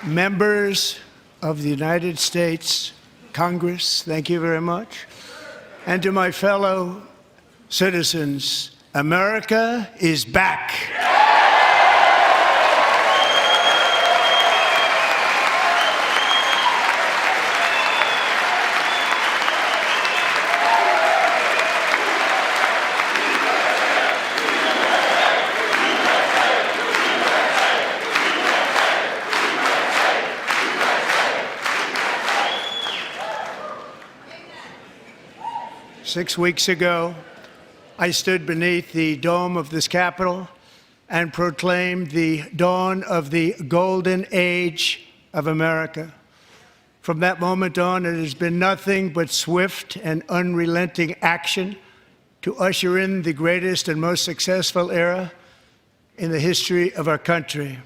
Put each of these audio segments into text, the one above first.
Members of the United States Congress, thank you very much. And to my fellow citizens, America is back. 6 weeks ago, I stood beneath the dome of this Capitol and proclaimed the dawn of the golden age of America. From that moment on, it has been nothing but swift and unrelenting action to usher in the greatest and most successful era in the history of our country.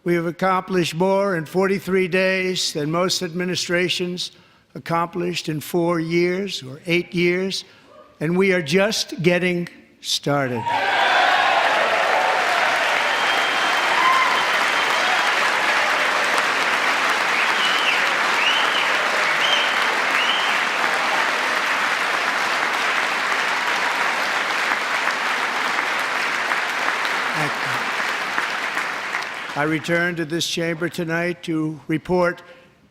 We have accomplished more in 43 days than most administrations accomplished in 4 years or 8 years, and we are just getting started. I return to this chamber tonight to report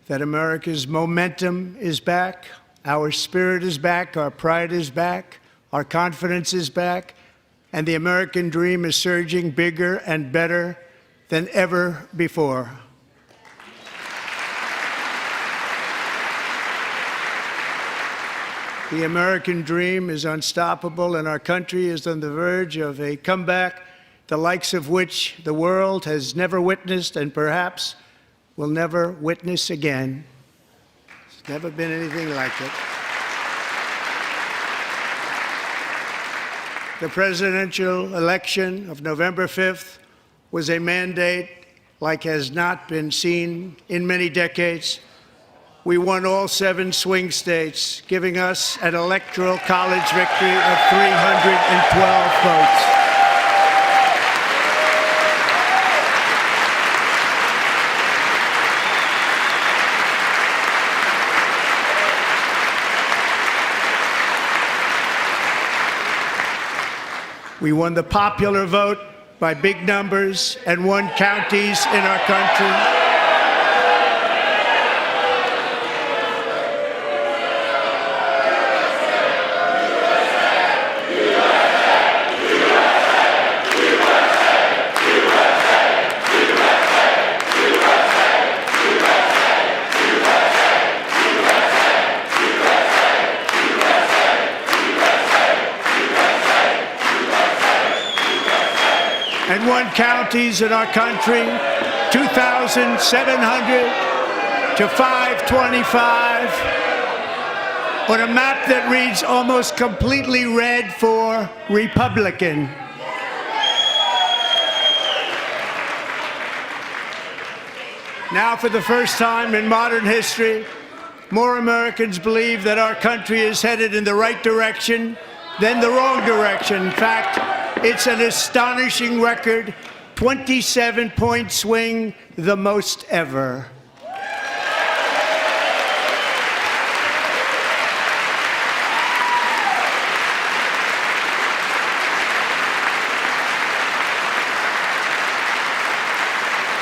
that America's momentum is back, our spirit is back, our pride is back, our confidence is back, and the American dream is surging bigger and better than ever before. The American dream is unstoppable, and our country is on the verge of a comeback, the likes of which the world has never witnessed and perhaps will never witness again. There's never been anything like it. The presidential election of November 5th was a mandate like has not been seen in many decades. We won all 7 swing states, giving us an electoral college victory of 312 votes. We won the popular vote by big numbers and won counties in our country. And won counties in our country, 2,700 to 525, on a map that reads almost completely red for Republican. Now, for the first time in modern history, more Americans believe that our country is headed in the right direction than the wrong direction. In fact, it's an astonishing record, 27-point swing, the most ever.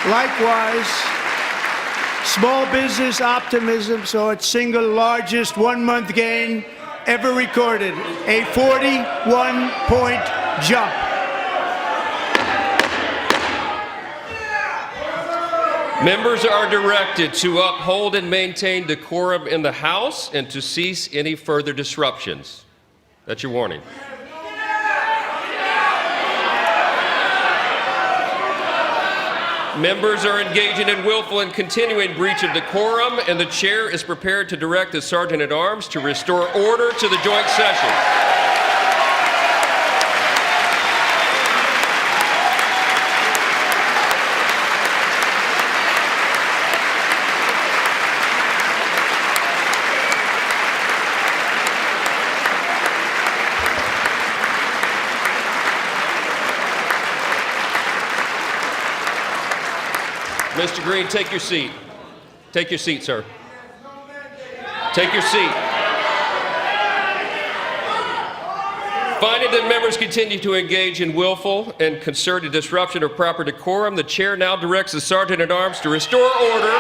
Likewise, small business optimism saw its single largest one-month gain ever recorded, a 41-point jump. Members are directed to uphold and maintain decorum in the House and to cease any further disruptions. That's your warning. Members are engaging in willful and continuing breach of decorum, and the chair is prepared to direct the Sergeant-at-Arms to restore order to the joint session. Mr. Green, take your seat. Take your seat, sir. Take your seat. Finding that members continue to engage in willful and concerted disruption of proper decorum, the chair now directs the Sergeant-at-Arms to restore order.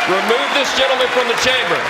Remove this gentleman from the chamber.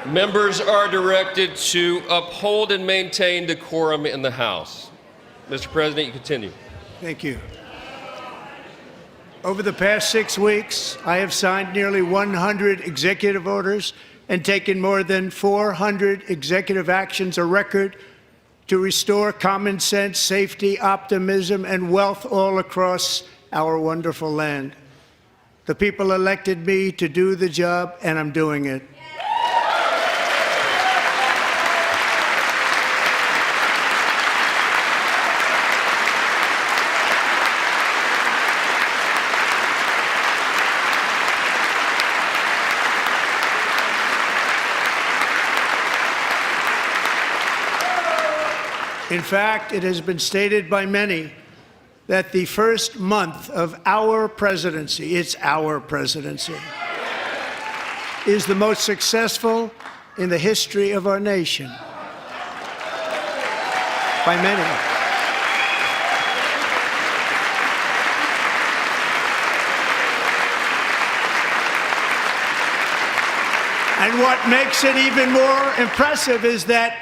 Members are directed to uphold and maintain decorum in the House. Mr. President, you continue. Thank you. Over the past 6 weeks, I have signed nearly 100 executive orders and taken more than 400 executive actions, a record to restore common sense, safety, optimism, and wealth all across our wonderful land. The people elected me to do the job, and I'm doing it. In fact, it has been stated by many that the first month of our presidency, it's our presidency, is the most successful in the history of our nation. By many. And what makes it even more impressive is that,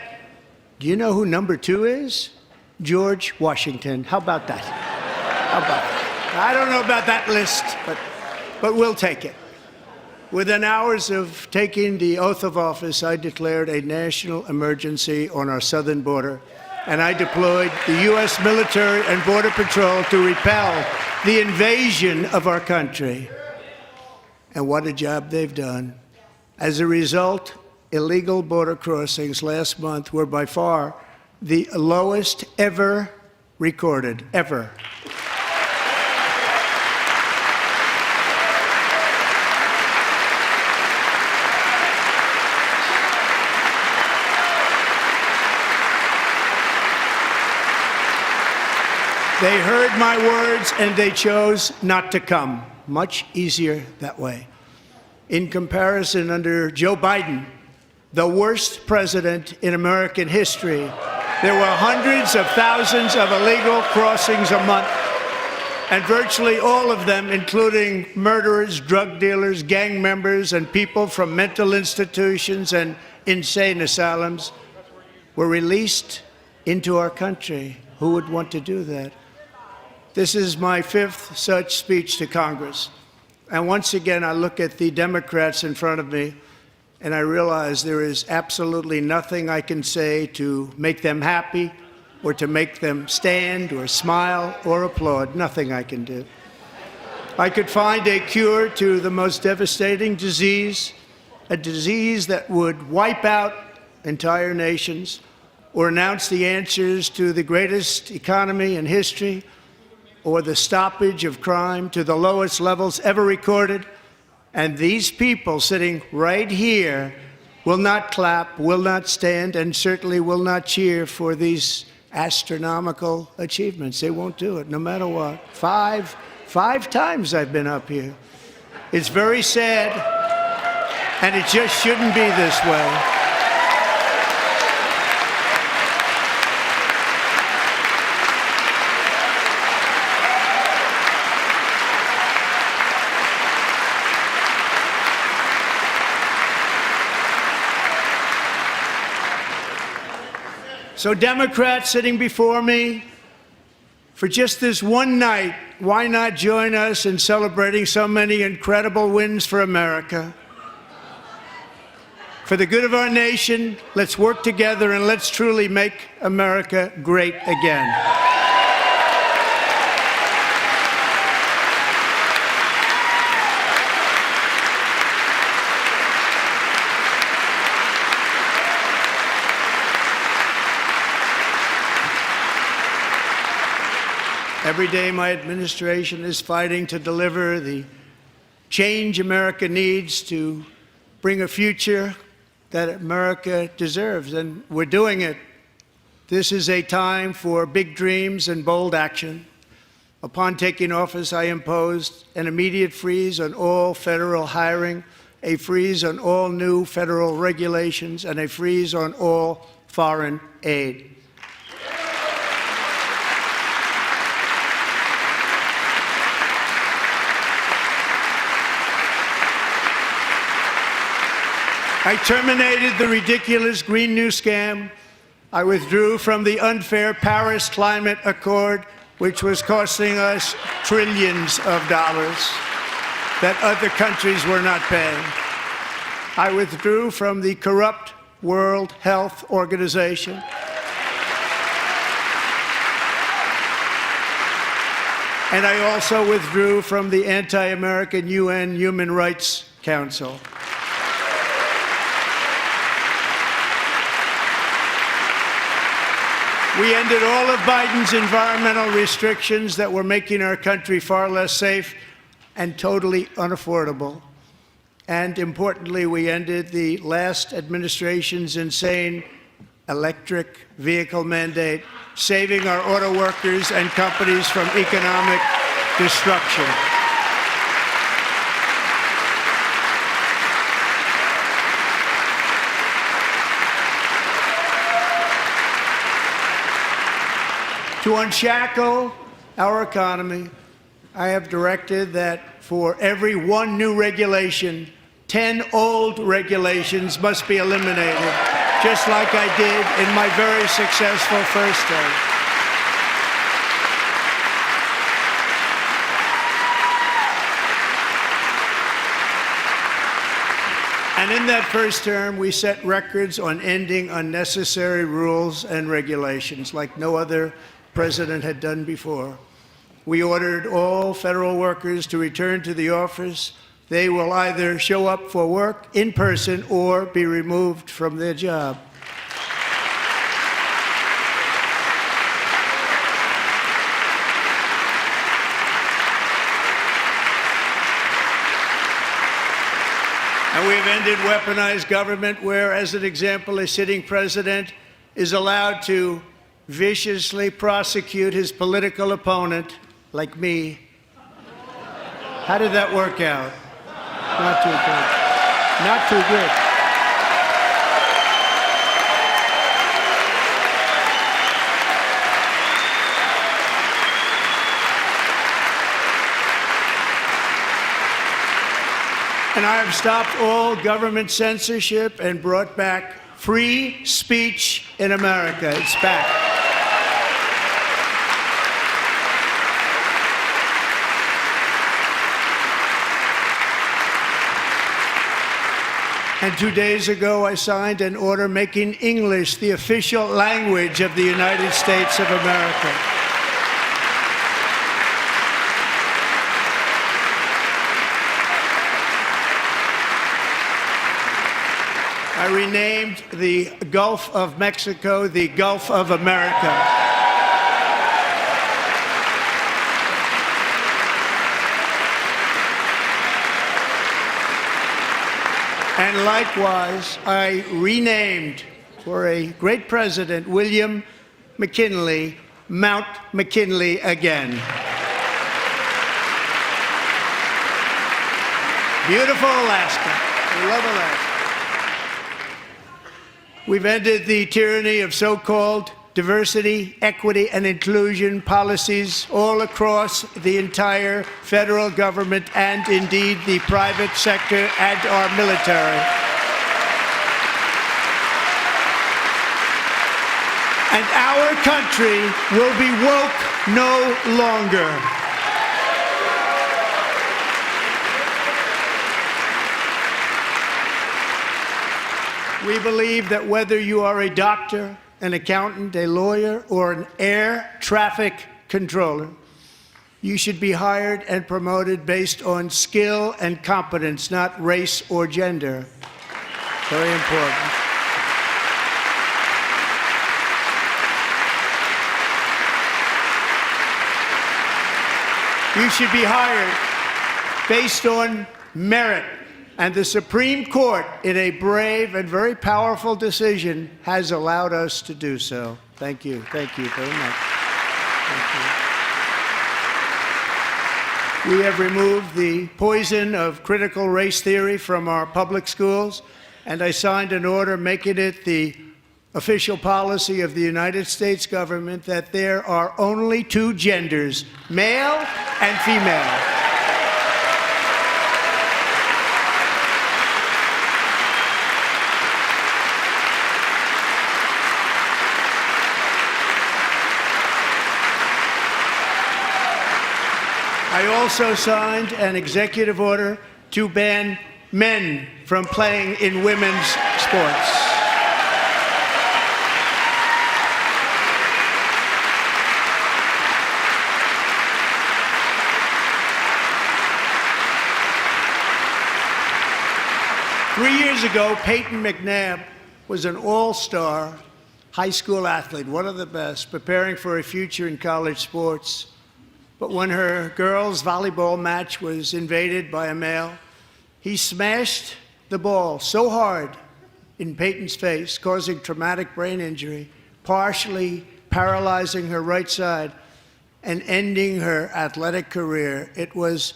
do you know who number 2 is? George Washington. How about that? How about that? I don't know about that list, but we'll take it. Within hours of taking the oath of office, I declared a national emergency on our southern border, and I deployed the U.S. military and Border Patrol to repel the invasion of our country. And what a job they've done. As a result, illegal border crossings last month were by far the lowest ever recorded, ever. They heard my words and they chose not to come. Much easier that way. In comparison, under Joe Biden, the worst president in American history, there were hundreds of thousands of illegal crossings a month, and virtually all of them, including murderers, drug dealers, gang members, and people from mental institutions and insane asylums, were released into our country. Who would want to do that? This is my 5th such speech to Congress. And once again, I look at the Democrats in front of me, and I realize there is absolutely nothing I can say to make them happy or to make them stand or smile or applaud. Nothing I can do. I could find a cure to the most devastating disease, a disease that would wipe out entire nations, or announce the answers to the greatest economy in history, or the stoppage of crime to the lowest levels ever recorded. And these people sitting right here will not clap, will not stand, and certainly will not cheer for these astronomical achievements. They won't do it, no matter what. Five times I've been up here. It's very sad, and it just shouldn't be this way. So Democrats sitting before me, for just this one night, why not join us in celebrating so many incredible wins for America? For the good of our nation, let's work together and let's truly make America great again. Every day, my administration is fighting to deliver the change America needs to bring a future that America deserves, and we're doing it. This is a time for big dreams and bold action. Upon taking office, I imposed an immediate freeze on all federal hiring, a freeze on all new federal regulations, and a freeze on all foreign aid. I terminated the ridiculous Green New Scam. I withdrew from the unfair Paris Climate Accord, which was costing us trillions of dollars that other countries were not paying. I withdrew from the corrupt World Health Organization. And I also withdrew from the anti-American UN Human Rights Council. We ended all of Biden's environmental restrictions that were making our country far less safe and totally unaffordable. And importantly, we ended the last administration's insane electric vehicle mandate, saving our auto workers and companies from economic destruction. To unshackle our economy, I have directed that for every one new regulation, 10 old regulations must be eliminated, just like I did in my very successful first term. And in that first term, we set records on ending unnecessary rules and regulations like no other president had done before. We ordered all federal workers to return to the office. They will either show up for work in person or be removed from their job. And we've ended weaponized government where, as an example, a sitting president is allowed to viciously prosecute his political opponent, like me. How did that work out? Not too good. Not too good. And I have stopped all government censorship and brought back free speech in America. It's back. And 2 days ago, I signed an order making English the official language of the United States of America. I renamed the Gulf of Mexico the Gulf of America. And likewise, I renamed, for a great president, William McKinley, Mount McKinley again. Beautiful Alaska. We love Alaska. We've ended the tyranny of so-called diversity, equity, and inclusion policies all across the entire federal government and indeed the private sector and our military. And our country will be woke no longer. We believe that whether you are a doctor, an accountant, a lawyer, or an air traffic controller, you should be hired and promoted based on skill and competence, not race or gender. Very important. You should be hired based on merit. And the Supreme Court, in a brave and very powerful decision, has allowed us to do so. Thank you. Thank you very much. Thank you. We have removed the poison of critical race theory from our public schools, and I signed an order making it the official policy of the United States government that there are only two genders, male and female. I also signed an executive order to ban men from playing in women's sports. Three years ago, Peyton McNabb was an all-star high school athlete, one of the best, preparing for a future in college sports. But when her girls' volleyball match was invaded by a male, he smashed the ball so hard in Peyton's face, causing traumatic brain injury, partially paralyzing her right side and ending her athletic career. It was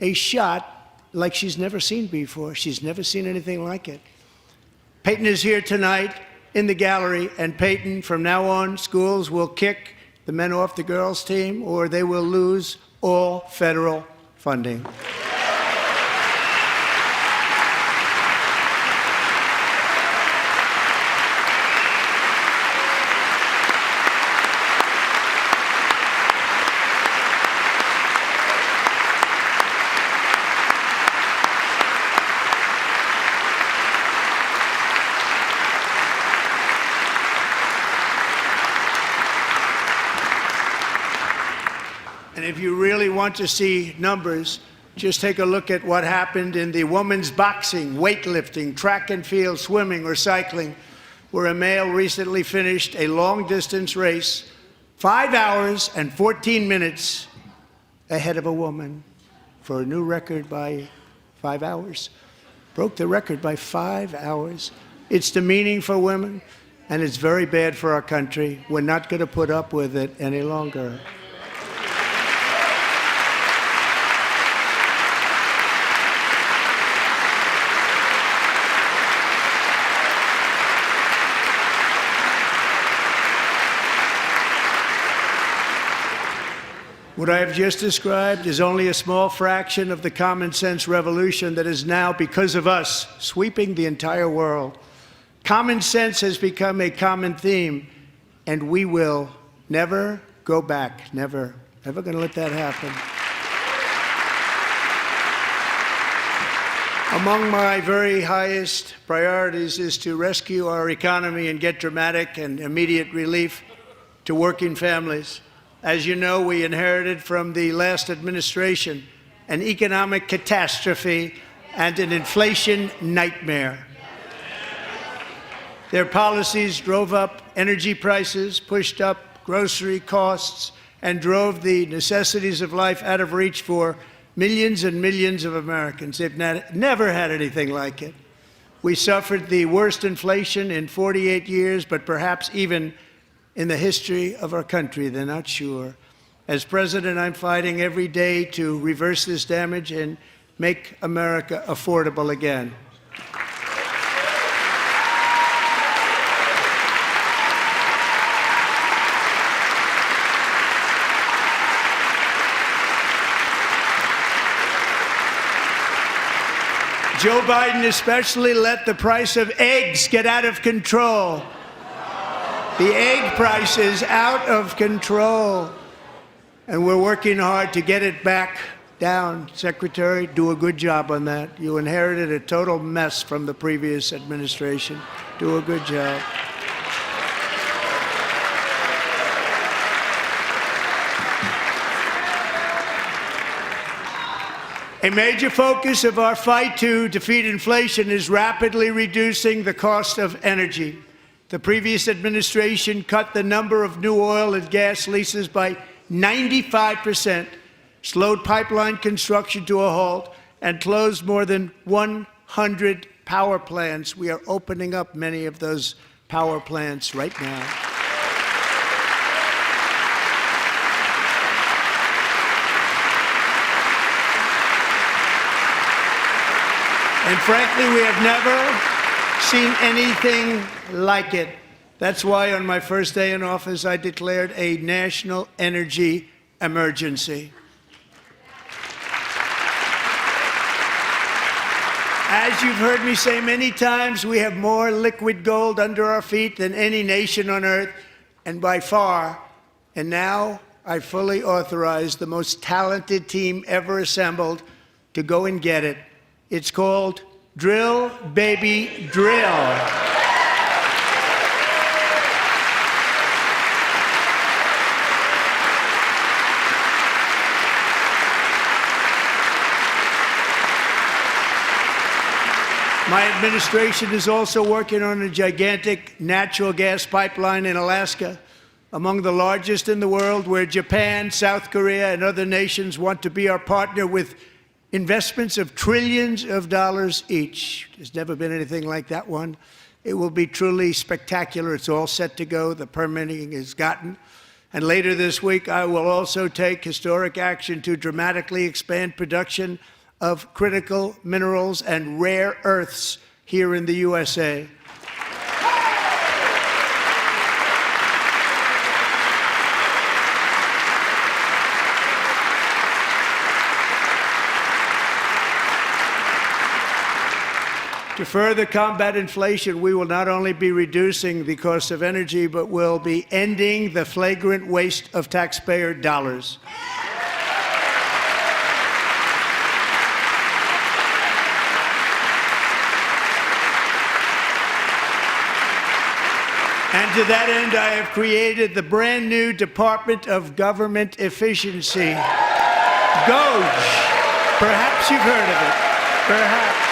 a shot like she's never seen before. She's never seen anything like it. Peyton is here tonight in the gallery, and Peyton, from now on, schools will kick the men off the girls' team, or they will lose all federal funding. And if you really want to see numbers, just take a look at what happened in the women's boxing, weightlifting, track and field, swimming, or cycling, where a male recently finished a long-distance race 5 hours and 14 minutes ahead of a woman for a new record by 5 hours. Broke the record by 5 hours. It's demeaning for women, and it's very bad for our country. We're not going to put up with it any longer. What I have just described is only a small fraction of the common sense revolution that is now, because of us, sweeping the entire world. Common sense has become a common theme, and we will never go back. Never. Never going to let that happen. Among my very highest priorities is to rescue our economy and get dramatic and immediate relief to working families. As you know, we inherited from the last administration an economic catastrophe and an inflation nightmare. Their policies drove up energy prices, pushed up grocery costs, and drove the necessities of life out of reach for millions and millions of Americans. They've never had anything like it. We suffered the worst inflation in 48 years, but perhaps even in the history of our country. They're not sure. As president, I'm fighting every day to reverse this damage and make America affordable again. Joe Biden especially let the price of eggs get out of control. The egg price is out of control, and we're working hard to get it back down. Secretary, do a good job on that. You inherited a total mess from the previous administration. Do a good job. A major focus of our fight to defeat inflation is rapidly reducing the cost of energy. The previous administration cut the number of new oil and gas leases by 95%, slowed pipeline construction to a halt, and closed more than 100 power plants. We are opening up many of those power plants right now. And frankly, we have never seen anything like it. That's why on my first day in office, I declared a national energy emergency. As you've heard me say many times, we have more liquid gold under our feet than any nation on earth, and by far. And now I fully authorize the most talented team ever assembled to go and get it. It's called Drill, Baby, Drill. My administration is also working on a gigantic natural gas pipeline in Alaska, among the largest in the world, where Japan, South Korea, and other nations want to be our partner with investments of trillions of dollars each. There's never been anything like that one. It will be truly spectacular. It's all set to go. The permitting is gotten. And later this week, I will also take historic action to dramatically expand production of critical minerals and rare earths here in the USA. To further combat inflation, we will not only be reducing the cost of energy, but will be ending the flagrant waste of taxpayer dollars. And to that end, I have created the brand new Department of Government Efficiency, DOGE. Perhaps you've heard of it. Perhaps.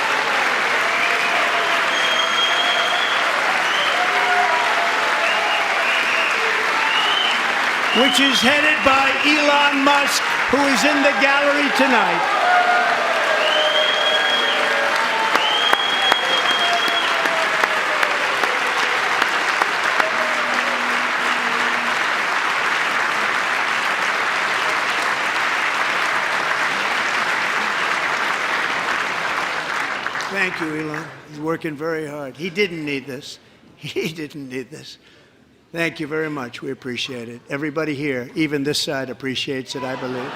Which is headed by Elon Musk, who is in the gallery tonight. Thank you, Elon. He's working very hard. He didn't need this. He didn't need this. Thank you very much. We appreciate it. Everybody here, even this side, appreciates it, I believe.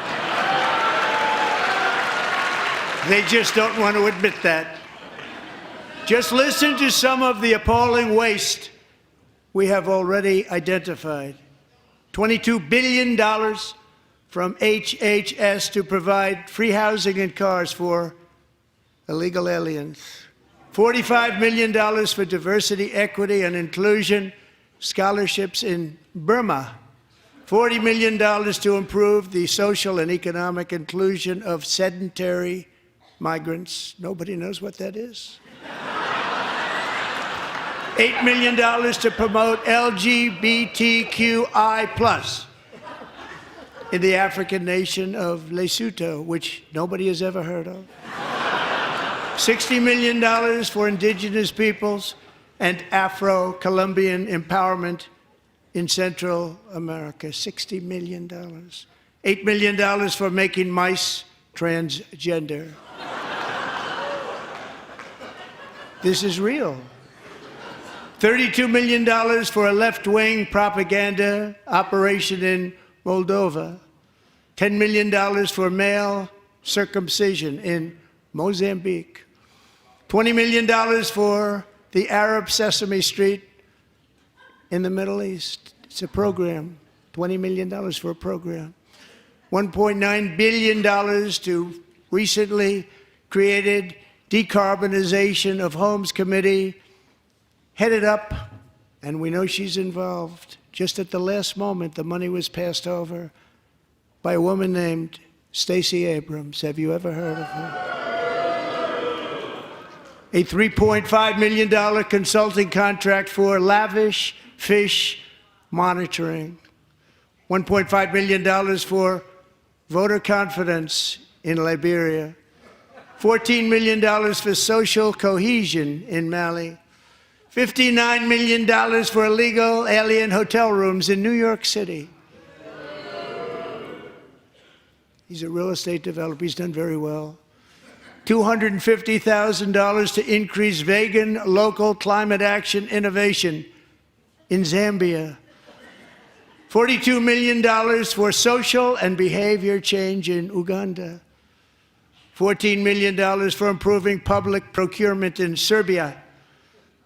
They just don't want to admit that. Just listen to some of the appalling waste we have already identified. $22 billion from HHS to provide free housing and cars for illegal aliens. $45 million for diversity, equity, and inclusion scholarships in Burma. $40 million to improve the social and economic inclusion of sedentary migrants. Nobody knows what that is. $8 million to promote LGBTQI+ in the African nation of Lesotho, which nobody has ever heard of. $60 million for indigenous peoples and Afro-Colombian empowerment in Central America. $60 million. $8 million for making mice transgender. This is real. $32 million for a left-wing propaganda operation in Moldova. $10 million for male circumcision in Mozambique. $20 million for the Arab Sesame Street in the Middle East. It's a program. $20 million for a program. $1.9 billion to recently created Decarbonization of Homes Committee, headed up, and we know she's involved. Just at the last moment, the money was passed over by a woman named Stacey Abrams. Have you ever heard of her? A $3.5 million consulting contract for lavish fish monitoring. $1.5 million for voter confidence in Liberia. $14 million for social cohesion in Mali. $59 million for illegal alien hotel rooms in New York City. He's a real estate developer. He's done very well. $250,000 to increase vegan local climate action innovation in Zambia. $42 million for social and behavior change in Uganda. $14 million for improving public procurement in Serbia.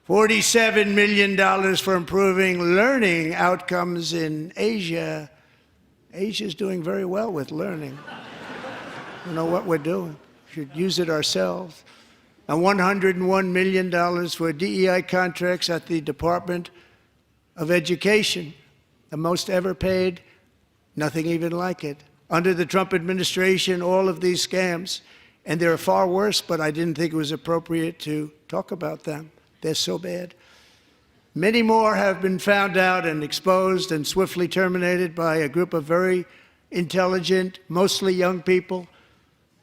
$47 million for improving learning outcomes in Asia. Asia's doing very well with learning. We know what we're doing. We should use it ourselves. And $101 million for DEI contracts at the Department of Education. The most ever paid, nothing even like it. Under the Trump administration, all of these scams, and they're far worse, but I didn't think it was appropriate to talk about them. They're so bad. Many more have been found out and exposed and swiftly terminated by a group of very intelligent, mostly young people,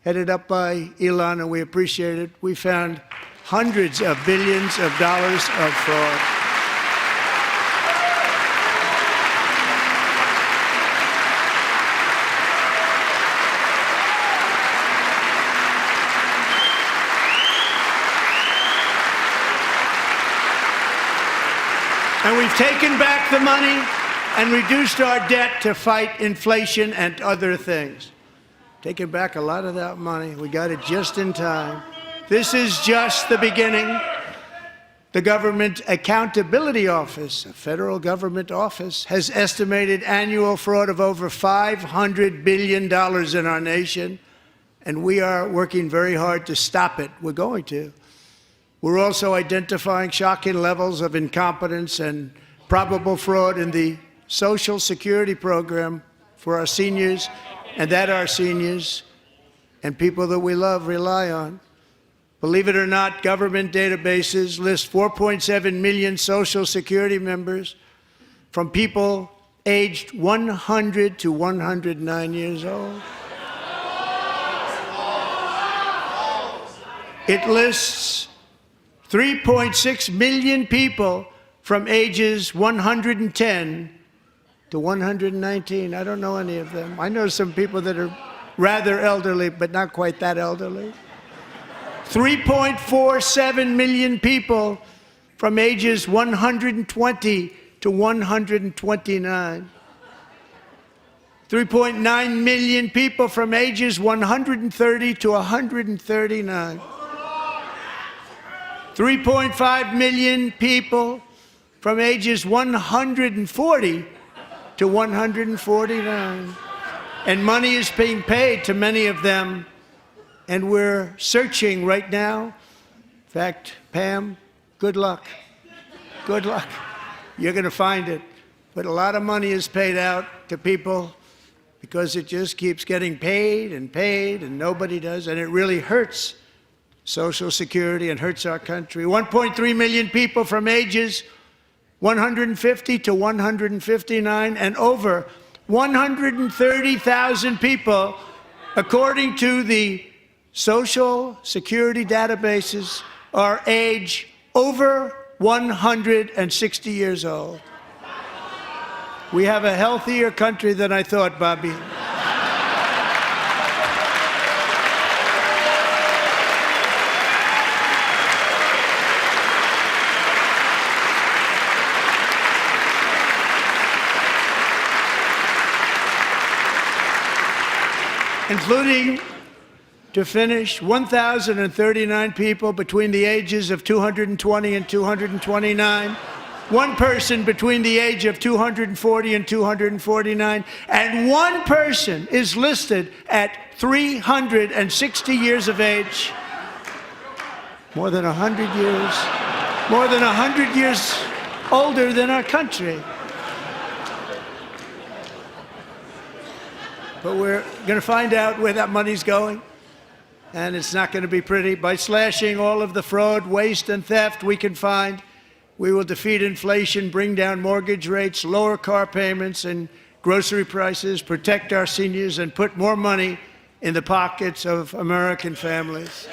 headed up by Elon, and we appreciate it. We found hundreds of billions of dollars of fraud. And we've taken back the money and reduced our debt to fight inflation and other things. Taken back a lot of that money. We got it just in time. This is just the beginning. The Government Accountability Office, a federal government office, has estimated annual fraud of over $500 billion in our nation, and we are working very hard to stop it. We're going to. We're also identifying shocking levels of incompetence and probable fraud in the Social Security program for our seniors, and that our seniors and people that we love rely on. Believe it or not, government databases list 4.7 million Social Security members from people aged 100 to 109 years old. It lists 3.6 million people from ages 110 to 119. I don't know any of them. I know some people that are rather elderly, but not quite that elderly. 3.47 million people from ages 120 to 129. 3.9 million people from ages 130 to 139. 3.5 million people from ages 140 to 149. And money is being paid to many of them, and we're searching right now. In fact, Pam, good luck. Good luck. You're going to find it. But a lot of money is paid out to people because it just keeps getting paid, and nobody does, and it really hurts Social Security and hurts our country. 1.3 million people from ages 150 to 159, and over 130,000 people, according to the Social Security databases, are age over 160 years old. We have a healthier country than I thought, Bobby. Including, to finish, 1,039 people between the ages of 220 and 229 one person between the age of 240 and 249, and one person is listed at 360 years of age. More than 100 years older than our country. But we're going to find out where that money's going, and it's not going to be pretty. By slashing all of the fraud, waste, and theft we can find, we will defeat inflation, bring down mortgage rates, lower car payments and grocery prices, protect our seniors, and put more money in the pockets of American families.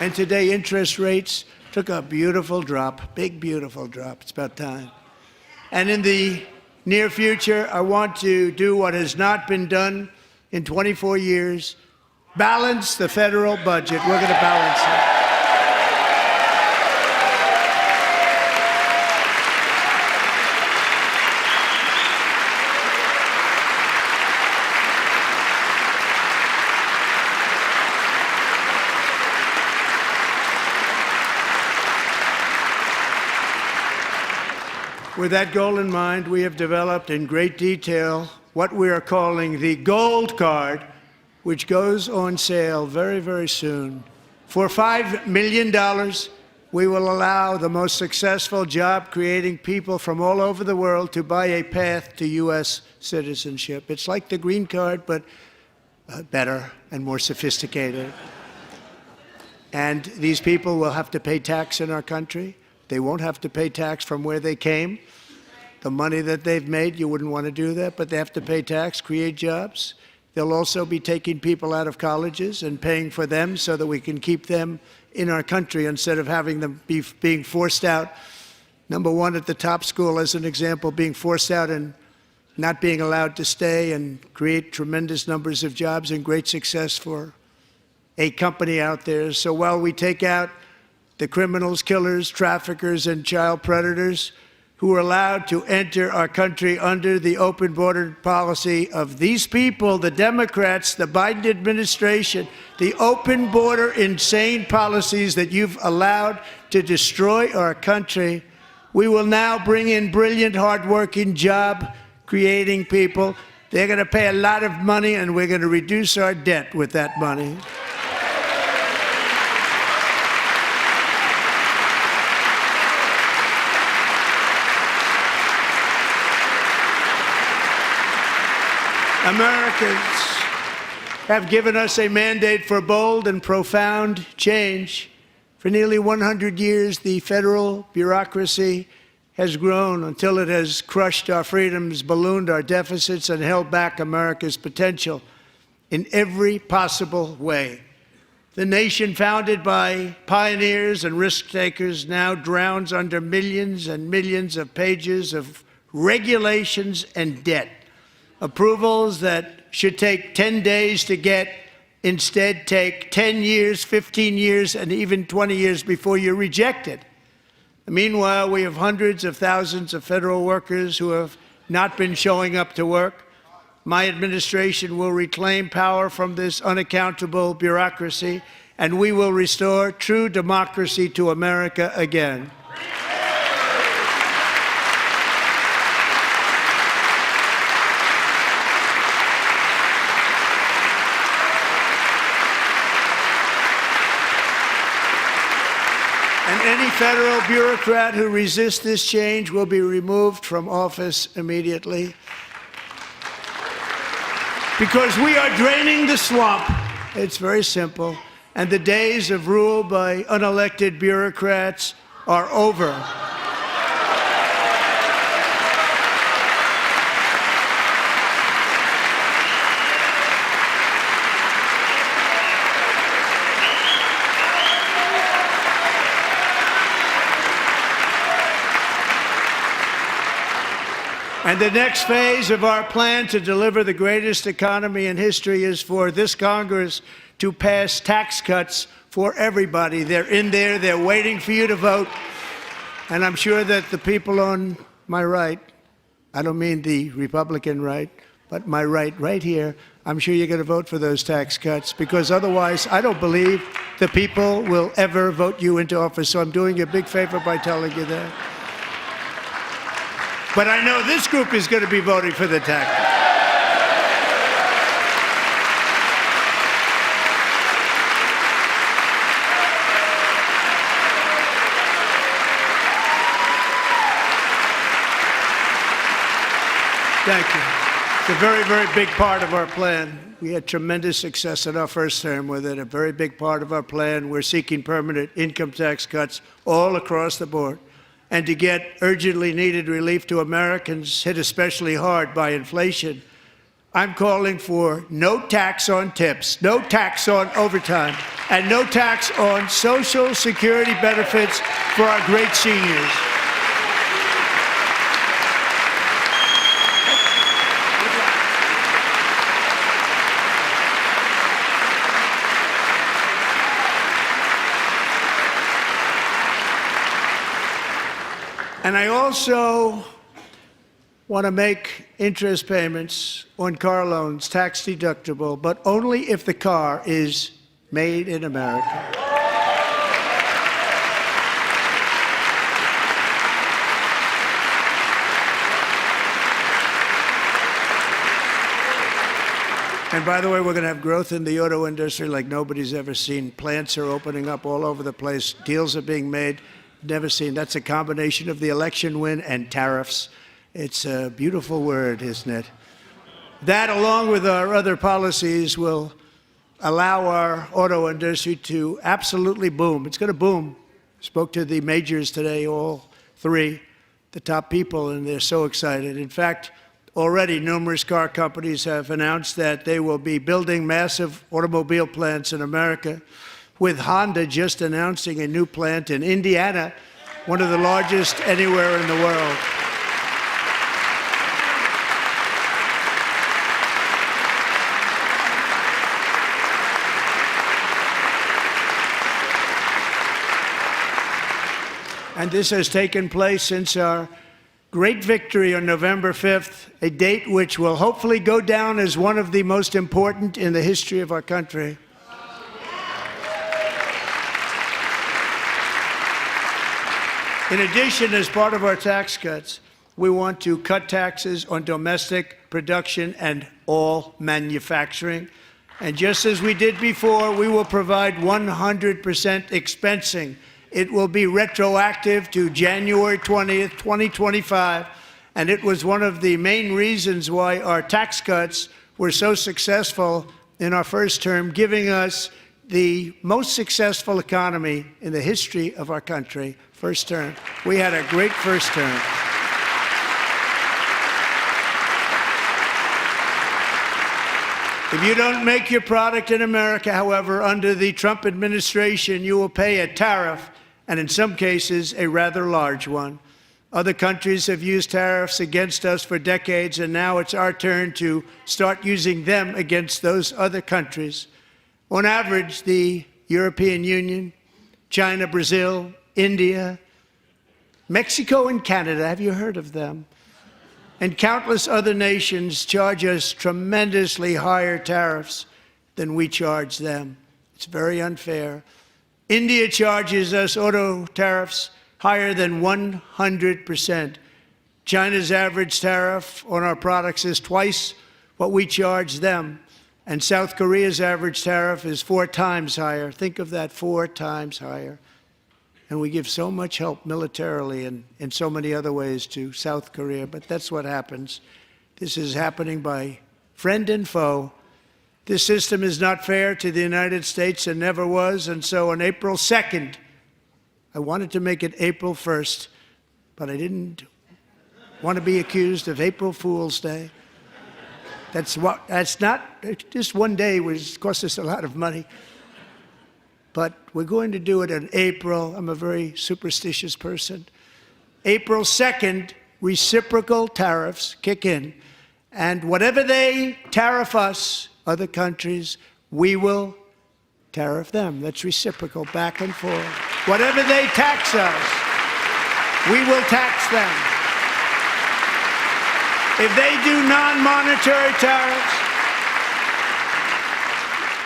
And today, interest rates took a beautiful drop, big, beautiful drop. It's about time. And in the near future, I want to do what has not been done in 24 years, balance the federal budget. We're going to balance it. With that goal in mind, we have developed in great detail what we are calling the Gold Card, which goes on sale very, very soon. For $5 million, we will allow the most successful job-creating people from all over the world to buy a path to U.S. citizenship. It's like the Green Card, but better and more sophisticated. And these people will have to pay tax in our country. They won't have to pay tax from where they came. The money that they've made, you wouldn't want to do that, but they have to pay tax, create jobs. They'll also be taking people out of colleges and paying for them so that we can keep them in our country instead of having them being forced out. Number one, at the top school, as an example, being forced out and not being allowed to stay and create tremendous numbers of jobs and great success for a company out there. So while we take out the criminals, killers, traffickers, and child predators who are allowed to enter our country under the open border policy of these people, the Democrats, the Biden administration, the open border insane policies that you've allowed to destroy our country, we will now bring in brilliant, hardworking, job-creating people. They're going to pay a lot of money, and we're going to reduce our debt with that money. Americans have given us a mandate for bold and profound change. For nearly 100 years, the federal bureaucracy has grown until it has crushed our freedoms, ballooned our deficits, and held back America's potential in every possible way. The nation founded by pioneers and risk-takers now drowns under millions and millions of pages of regulations and debt. Approvals that should take 10 days to get instead take 10 years, 15 years, and even 20 years before you're rejected. Meanwhile, we have hundreds of thousands of federal workers who have not been showing up to work. My administration will reclaim power from this unaccountable bureaucracy, and we will restore true democracy to America again. And any federal bureaucrat who resists this change will be removed from office immediately. Because we are draining the swamp. It's very simple. And the days of rule by unelected bureaucrats are over. And the next phase of our plan to deliver the greatest economy in history is for this Congress to pass tax cuts for everybody. They're in there. They're waiting for you to vote. And I'm sure that the people on my right, I don't mean the Republican right, but my right here, I'm sure you're going to vote for those tax cuts, because otherwise I don't believe the people will ever vote you into office. So I'm doing you a big favor by telling you that. But I know this group is going to be voting for the tax cuts. Thank you. It's a very, very big part of our plan. We had tremendous success in our first term with it. A very big part of our plan. We're seeking permanent income tax cuts all across the board. And to get urgently needed relief to Americans hit especially hard by inflation, I'm calling for no tax on tips, no tax on overtime, and no tax on Social Security benefits for our great seniors. And I also want to make interest payments on car loans tax deductible, but only if the car is made in America. And by the way, we're going to have growth in the auto industry like nobody's ever seen. Plants are opening up all over the place. Deals are being made. Never seen. That's a combination of the election win and tariffs. It's a beautiful word, isn't it? That, along with our other policies, will allow our auto industry to absolutely boom. It's going to boom. Spoke to the majors today, all three, the top people, and they're so excited. In fact, already numerous car companies have announced that they will be building massive automobile plants in America, with Honda just announcing a new plant in Indiana, one of the largest anywhere in the world. And this has taken place since our great victory on November 5th, a date which will hopefully go down as one of the most important in the history of our country. In addition, as part of our tax cuts, we want to cut taxes on domestic production and all manufacturing. And just as we did before, we will provide 100% expensing. It will be retroactive to January 20th, 2025. And it was one of the main reasons why our tax cuts were so successful in our first term, giving us the most successful economy in the history of our country. First term. We had a great first term. If you don't make your product in America, however, under the Trump administration, you will pay a tariff, and in some cases, a rather large one. Other countries have used tariffs against us for decades, and now it's our turn to start using them against those other countries. On average, the European Union, China, Brazil, India, Mexico, and Canada, have you heard of them? And countless other nations charge us tremendously higher tariffs than we charge them. It's very unfair. India charges us auto tariffs higher than 100%. China's average tariff on our products is twice what we charge them. And South Korea's average tariff is 4 times higher. Think of that, 4 times higher. And we give so much help militarily and in so many other ways to South Korea, but that's what happens. This is happening by friend and foe. This system is not fair to the United States and never was, and so on April 2nd, I wanted to make it April 1st, but I didn't want to be accused of April Fool's Day. That's not, just one day was cost us a lot of money. But we're going to do it in April. I'm a very superstitious person. April 2nd, reciprocal tariffs kick in. And whatever they tariff us, other countries, we will tariff them. That's reciprocal, back and forth. Whatever they tax us, we will tax them. If they do non-monetary tariffs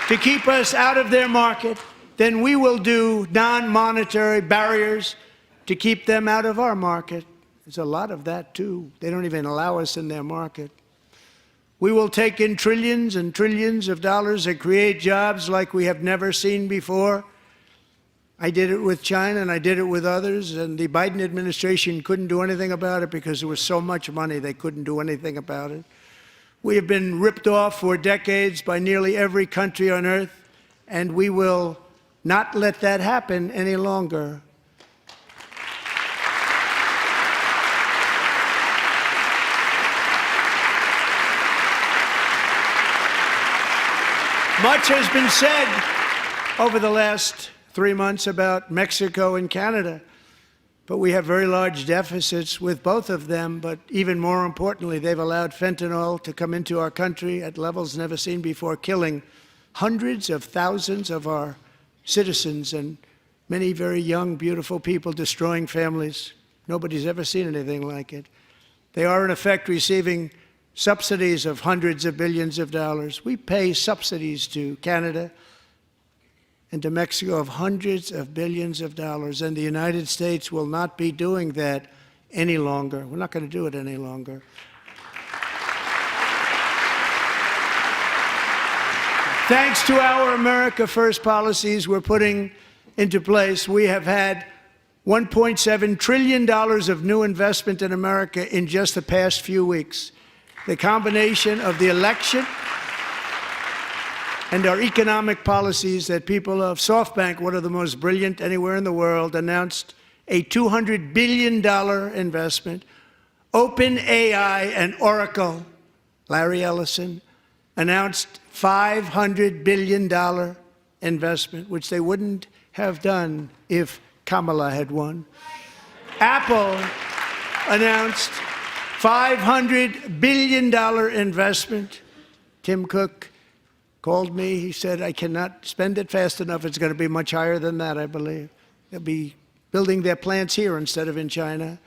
to keep us out of their market, then we will do non-monetary barriers to keep them out of our market. There's a lot of that, too. They don't even allow us in their market. We will take in trillions and trillions of dollars and create jobs like we have never seen before. I did it with China, and I did it with others, and the Biden administration couldn't do anything about it because there was so much money they couldn't do anything about it. We have been ripped off for decades by nearly every country on earth, and we will not let that happen any longer. Much has been said over the last 3 months about Mexico and Canada, but we have very large deficits with both of them. But even more importantly, they've allowed fentanyl to come into our country at levels never seen before, killing hundreds of thousands of our citizens and many very young, beautiful people, destroying families. Nobody's ever seen anything like it. They are, in effect, receiving subsidies of hundreds of billions of dollars. We pay subsidies to Canada and to Mexico of hundreds of billions of dollars, and the United States will not be doing that any longer. We're not going to do it any longer. Thanks to our America First policies we're putting into place, we have had $1.7 trillion of new investment in America in just the past few weeks. The combination of the election and our economic policies that people of SoftBank, one of the most brilliant anywhere in the world, announced a $200 billion investment. OpenAI and Oracle, Larry Ellison, announced $500 billion investment, which they wouldn't have done if Kamala had won. Apple announced $500 billion investment. Tim Cook called me. He said, I cannot spend it fast enough. It's going to be much higher than that, I believe. They'll be building their plants here instead of in China.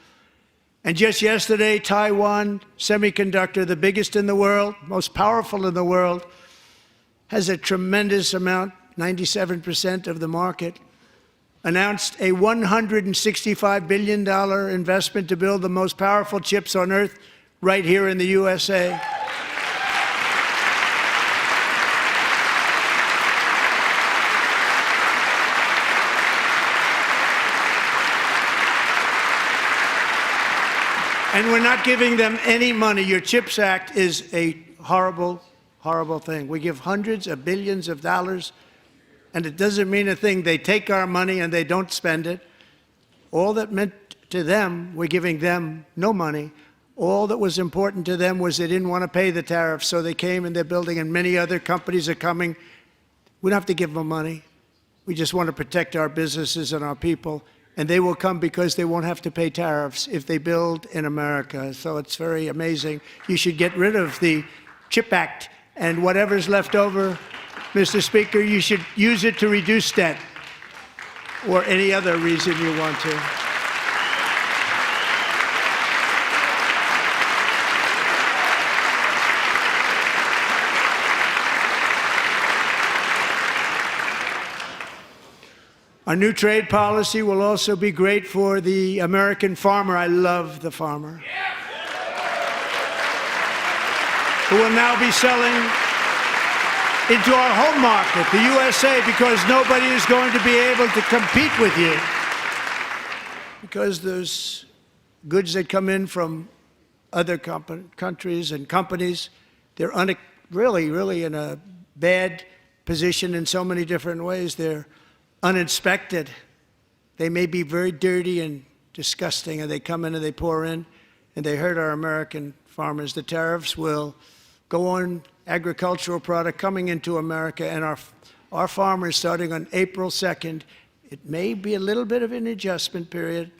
And just yesterday, Taiwan Semiconductor, the biggest in the world, most powerful in the world, has a tremendous amount, 97% of the market, announced a $165 billion investment to build the most powerful chips on earth right here in the USA. And we're not giving them any money. Your CHIPS Act is a horrible, horrible thing. We give hundreds of billions of dollars, and it doesn't mean a thing. They take our money and they don't spend it. All that meant to them, we're giving them no money. All that was important to them was they didn't want to pay the tariffs, so they came and they're building, and many other companies are coming. We don't have to give them money. We just want to protect our businesses and our people, and they will come because they won't have to pay tariffs if they build in America. So it's very amazing. You should get rid of the CHIP Act, and whatever's left over, Mr. Speaker, you should use it to reduce debt or any other reason you want to. Our new trade policy will also be great for the American farmer. I love the farmer, who will now be selling into our home market, the USA, because nobody is going to be able to compete with you. Because those goods that come in from other countries and companies, they're really in a bad position in so many different ways. They're uninspected. They may be very dirty and disgusting, and they come in and they pour in, and they hurt our American farmers. The tariffs will go on agricultural product coming into America, and our farmers, starting on April 2nd, it may be a little bit of an adjustment period.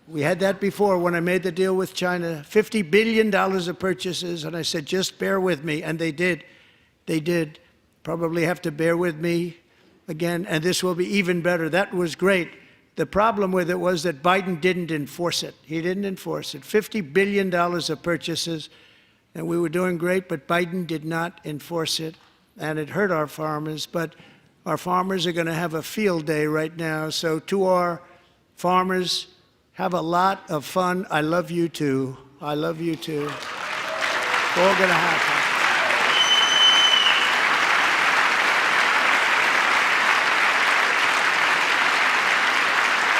We had that before when I made the deal with China, $50 billion of purchases, and I said, just bear with me, and they did. They did. Probably have to bear with me again, and this will be even better. That was great. The problem with it was that Biden didn't enforce it. He didn't enforce it. $50 billion of purchases, and we were doing great, but Biden did not enforce it, and it hurt our farmers. But our farmers are going to have a field day right now. So to our farmers, have a lot of fun. I love you too. I love you too. It's all going to happen.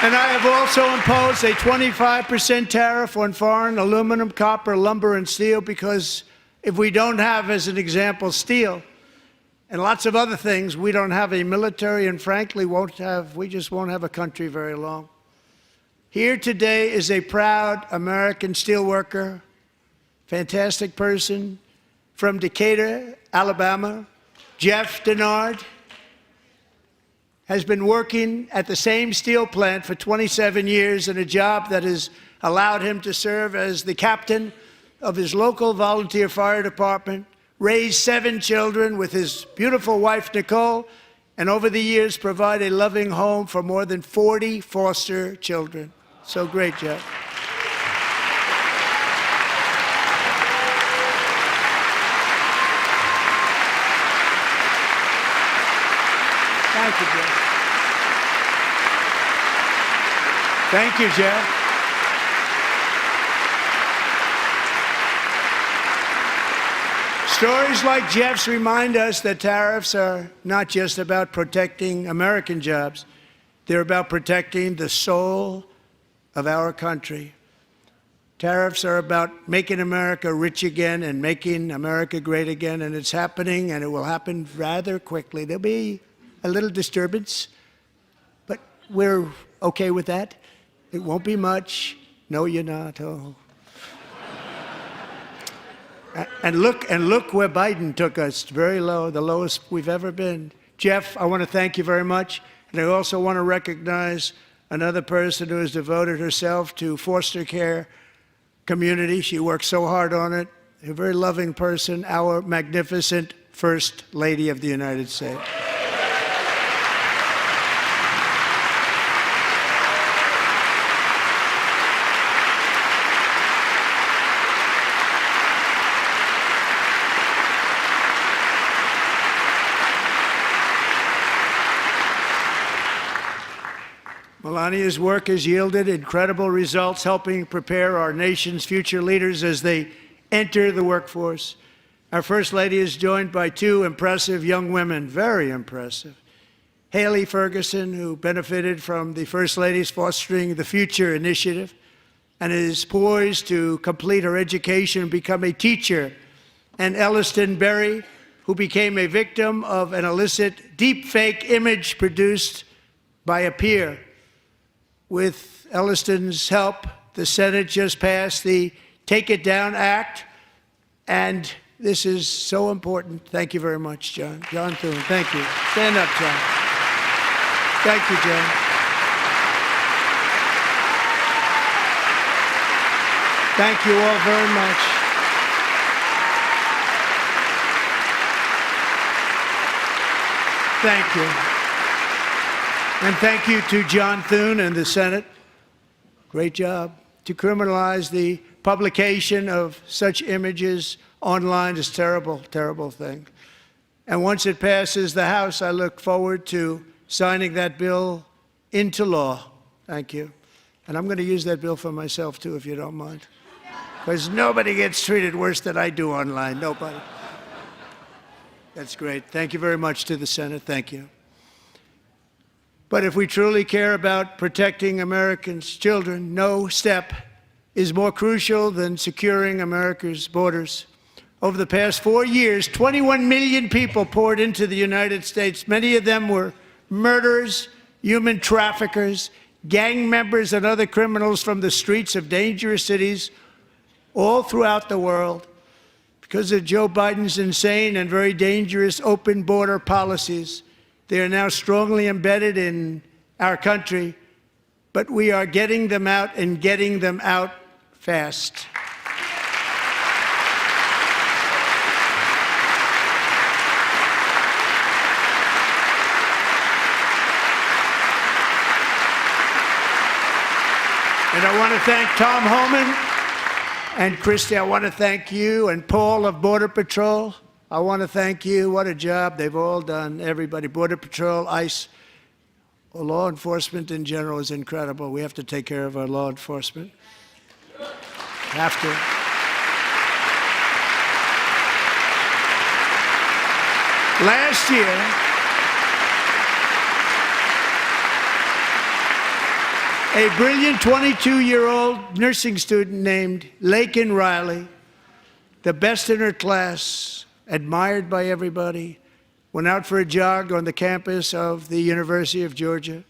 And I have also imposed a 25% tariff on foreign aluminum, copper, lumber, and steel, because if we don't have, as an example, steel and lots of other things, we don't have a military, and frankly, we just won't have a country very long. Here today is a proud American steelworker, fantastic person from Decatur, Alabama, Jeff Denard. Has been working at the same steel plant for 27 years in a job that has allowed him to serve as the captain of his local volunteer fire department, raise 7 children with his beautiful wife, Nicole, and over the years provide a loving home for more than 40 foster children. So great, Jeff. Thank you, Jeff. Thank you, Jeff. Stories like Jeff's remind us that tariffs are not just about protecting American jobs. They're about protecting the soul of our country. Tariffs are about making America rich again and making America great again, and it's happening, and it will happen rather quickly. There'll be a little disturbance, but we're okay with that. It won't be much. No, you're not. Oh. And look where Biden took us. Very low, the lowest we've ever been. Jeff, I want to thank you very much. And I also want to recognize another person who has devoted herself to foster care community. She works so hard on it. A very loving person, our magnificent First Lady of the United States. Melania's work has yielded incredible results, helping prepare our nation's future leaders as they enter the workforce. Our First Lady is joined by 2 impressive young women, very impressive. Haley Ferguson, who benefited from the First Lady's Fostering the Future initiative and is poised to complete her education and become a teacher. And Elliston Berry, who became a victim of an illicit deepfake image produced by a peer. With Elliston's help, the Senate just passed the Take It Down Act, and this is so important. Thank you very much, John. John Thune, thank you. Stand up, John. Thank you, John. Thank you all very much. Thank you. And thank you to John Thune and the Senate. Great job. To criminalize the publication of such images online is a terrible, terrible thing. And once it passes the House, I look forward to signing that bill into law. Thank you. And I'm going to use that bill for myself, too, if you don't mind. Because nobody gets treated worse than I do online. Nobody. That's great. Thank you very much to the Senate. Thank you. But if we truly care about protecting Americans' children, no step is more crucial than securing America's borders. Over the past 4 years, 21 million people poured into the United States. Many of them were murderers, human traffickers, gang members, and other criminals from the streets of dangerous cities all throughout the world. Because of Joe Biden's insane and very dangerous open border policies, they are now strongly embedded in our country, but we are getting them out and getting them out fast. And I want to thank Tom Homan and Christy. I want to thank you and Paul of Border Patrol. I want to thank you. What a job they've all done, everybody. Border Patrol, ICE, law enforcement in general is incredible. We have to take care of our law enforcement. Have to. Last year, a brilliant 22-year-old nursing student named Laken Riley, the best in her class, admired by everybody, went out for a jog on the campus of the University of Georgia.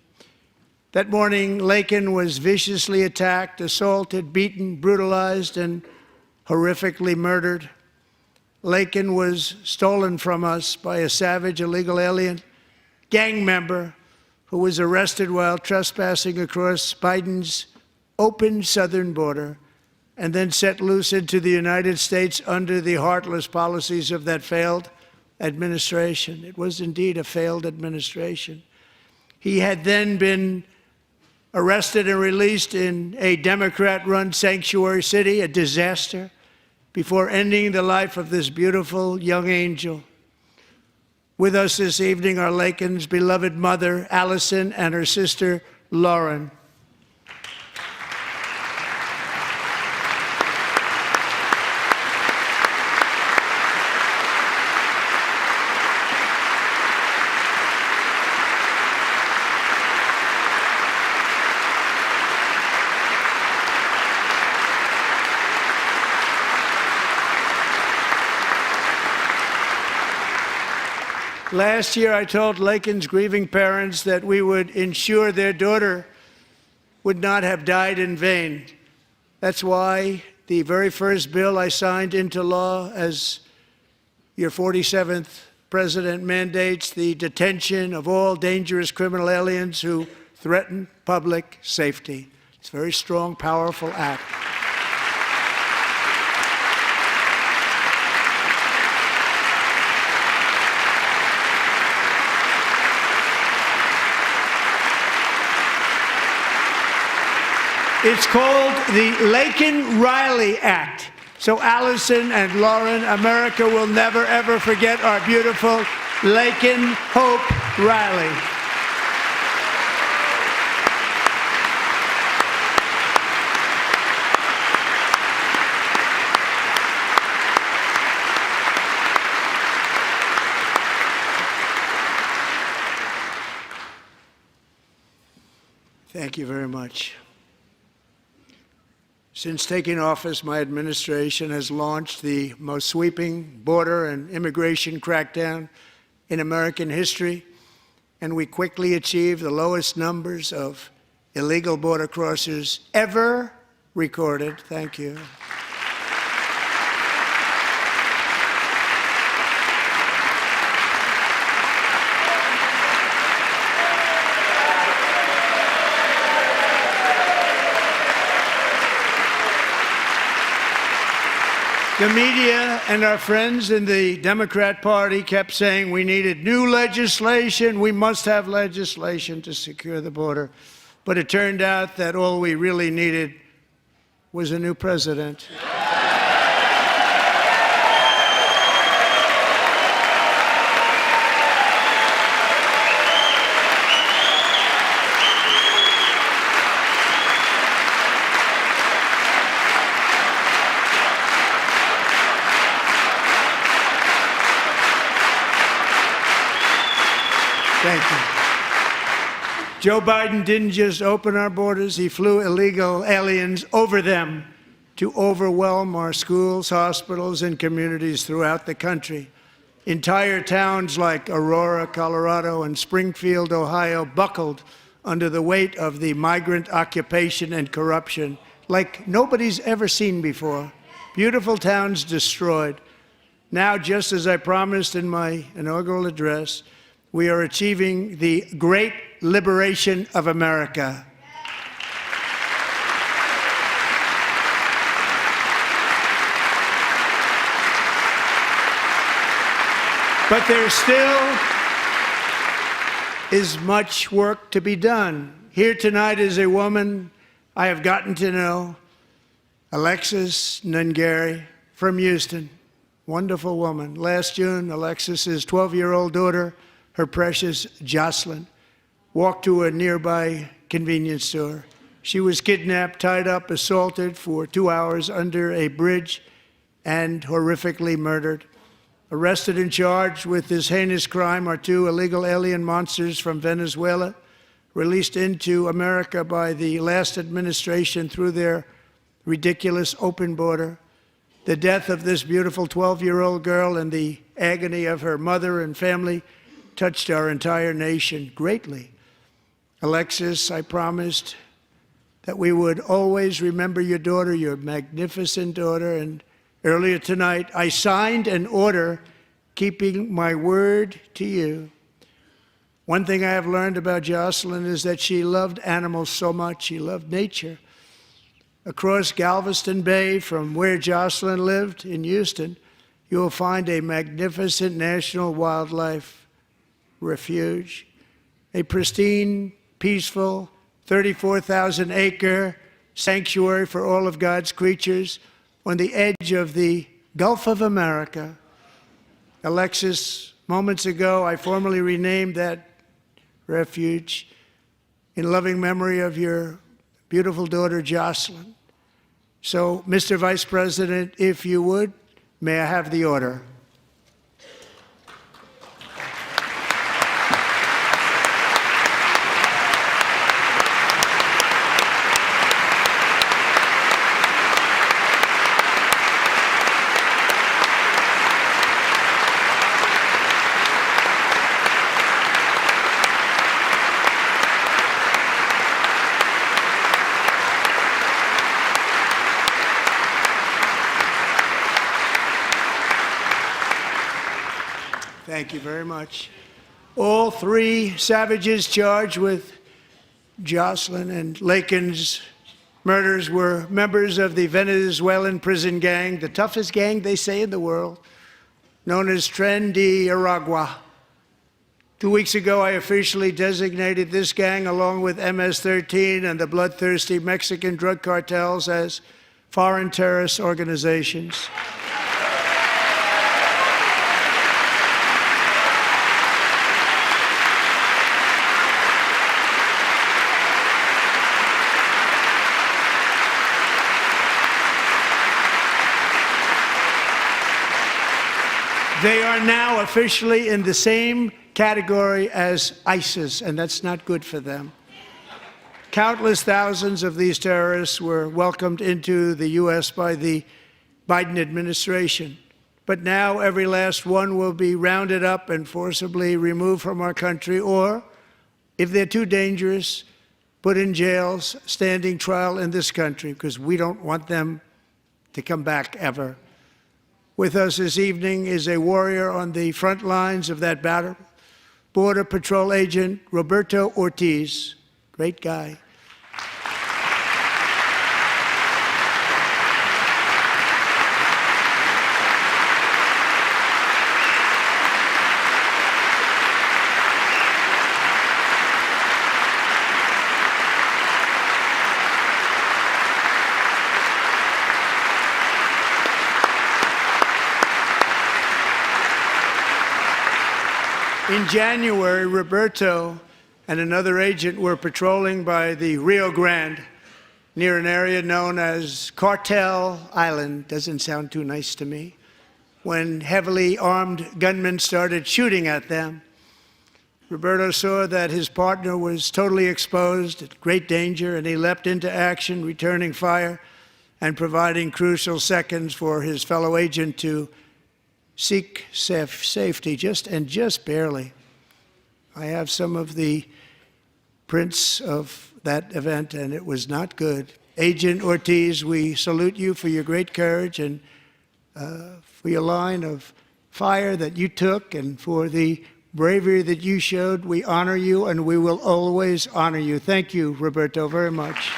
That morning, Laken was viciously attacked, assaulted, beaten, brutalized, and horrifically murdered. Laken was stolen from us by a savage illegal alien gang member who was arrested while trespassing across Biden's open southern border and then set loose into the United States under the heartless policies of that failed administration. It was indeed a failed administration. He had then been arrested and released in a Democrat-run sanctuary city, a disaster, before ending the life of this beautiful young angel. With us this evening are Laken's beloved mother, Allison, and her sister, Lauren. Last year, I told Laken's grieving parents that we would ensure their daughter would not have died in vain. That's why the very first bill I signed into law as your 47th president mandates the detention of all dangerous criminal aliens who threaten public safety. It's a very strong, powerful act. It's called the Laken Riley Act. So Allison and Lauren, America will never, ever forget our beautiful Laken Hope Riley. Thank you very much. Since taking office, my administration has launched the most sweeping border and immigration crackdown in American history, and we quickly achieved the lowest numbers of illegal border crossers ever recorded. Thank you. The media and our friends in the Democrat Party kept saying we needed new legislation, we must have legislation to secure the border. But it turned out that all we really needed was a new president. Thank you. Joe Biden didn't just open our borders, he flew illegal aliens over them to overwhelm our schools, hospitals, and communities throughout the country. Entire towns like Aurora, Colorado, and Springfield, Ohio, buckled under the weight of the migrant occupation and corruption like nobody's ever seen before. Beautiful towns destroyed. Now, just as I promised in my inaugural address, we are achieving the great liberation of America. But there still is much work to be done. Here tonight is a woman I have gotten to know Alexis Nungari from Houston. Wonderful woman. Last June, Alexis's 12-year-old daughter, her precious Jocelyn, walked to a nearby convenience store. She was kidnapped, tied up, assaulted for 2 hours under a bridge, and horrifically murdered. Arrested and charged with this heinous crime are two illegal alien monsters from Venezuela, released into America by the last administration through their ridiculous open border. The death of this beautiful 12-year-old girl and the agony of her mother and family touched our entire nation greatly. Alexis, I promised that we would always remember your daughter, your magnificent daughter, and earlier tonight I signed an order keeping my word to you. One thing I have learned about Jocelyn is that she loved animals so much. She loved nature. Across Galveston Bay, from where Jocelyn lived in Houston, you will find a magnificent national wildlife refuge, a pristine, peaceful, 34,000-acre sanctuary for all of God's creatures on the edge of the Gulf of America. Alexis, moments ago, I formally renamed that refuge in loving memory of your beautiful daughter, Jocelyn. So, Mr. Vice President, if you would, may I have the order? Thank you very much. All three savages charged with Jocelyn and Lakin's murders were members of the Venezuelan prison gang, the toughest gang, they say, in the world, known as Tren de Aragua. 2 weeks ago, I officially designated this gang, along with MS-13 and the bloodthirsty Mexican drug cartels, as foreign terrorist organizations. They are now officially in the same category as ISIS, and that's not good for them. Countless thousands of these terrorists were welcomed into the U.S. by the Biden administration. But now every last one will be rounded up and forcibly removed from our country, or, if they're too dangerous, put in jails, standing trial in this country, because we don't want them to come back ever. With us this evening is a warrior on the front lines of that battle, Border Patrol Agent Roberto Ortiz. Great guy. In January, Roberto and another agent were patrolling by the Rio Grande near an area known as Cartel Island. Doesn't sound too nice to me. When heavily armed gunmen started shooting at them, Roberto saw that his partner was totally exposed, at great danger, and he leapt into action, returning fire and providing crucial seconds for his fellow agent to seek safety, just barely. I have some of the prints of that event, and it was not good. Agent Ortiz, we salute you for your great courage and for your line of fire that you took and for the bravery that you showed. We honor you, and we will always honor you. Thank you, Roberto, very much.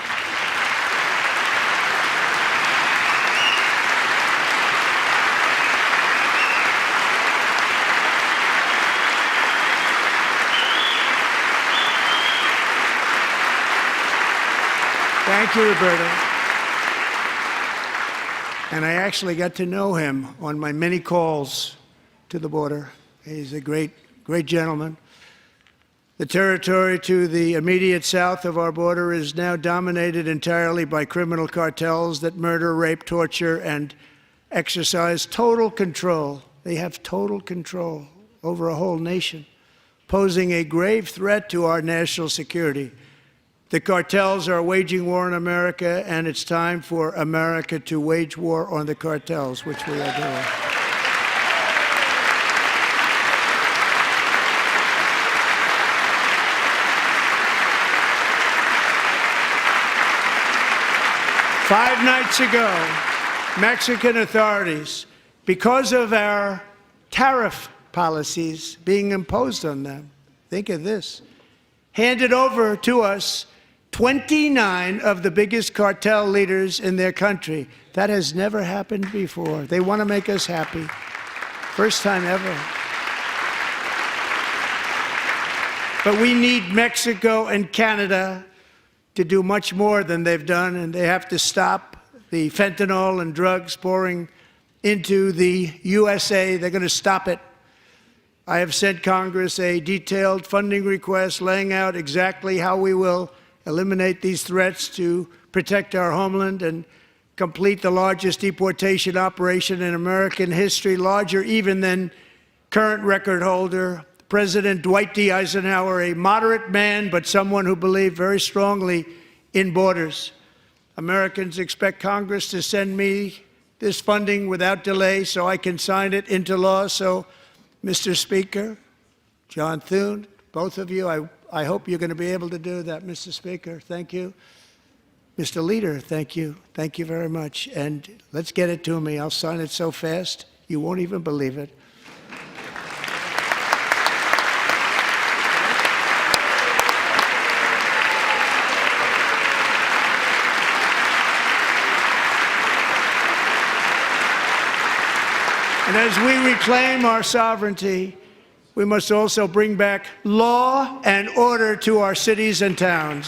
Thank you, Roberto. And I actually got to know him on my many calls to the border. He's a great gentleman. The territory to the immediate south of our border is now dominated entirely by criminal cartels that murder, rape, torture, and exercise total control. They have total control over a whole nation, posing a grave threat to our national security. The cartels are waging war on America, and it's time for America to wage war on the cartels, which we are doing. Five nights ago, Mexican authorities, because of our tariff policies being imposed on them, think of this, handed over to us 29 of the biggest cartel leaders in their country. That has never happened before. They want to make us happy. First time ever. But we need Mexico and Canada to do much more than they've done, and they have to stop the fentanyl and drugs pouring into the USA. They're going to stop it. I have sent Congress a detailed funding request laying out exactly how we will eliminate these threats to protect our homeland and complete the largest deportation operation in American history, larger even than current record holder, President Dwight D. Eisenhower, a moderate man, but someone who believed very strongly in borders. Americans expect Congress to send me this funding without delay so I can sign it into law. So, Mr. Speaker, John Thune, both of you, I hope you're going to be able to do that, Mr. Speaker. Thank you. Mr. Leader, thank you. Thank you very much. And let's get it to me. I'll sign it so fast, you won't even believe it. And as we reclaim our sovereignty, we must also bring back law and order to our cities and towns.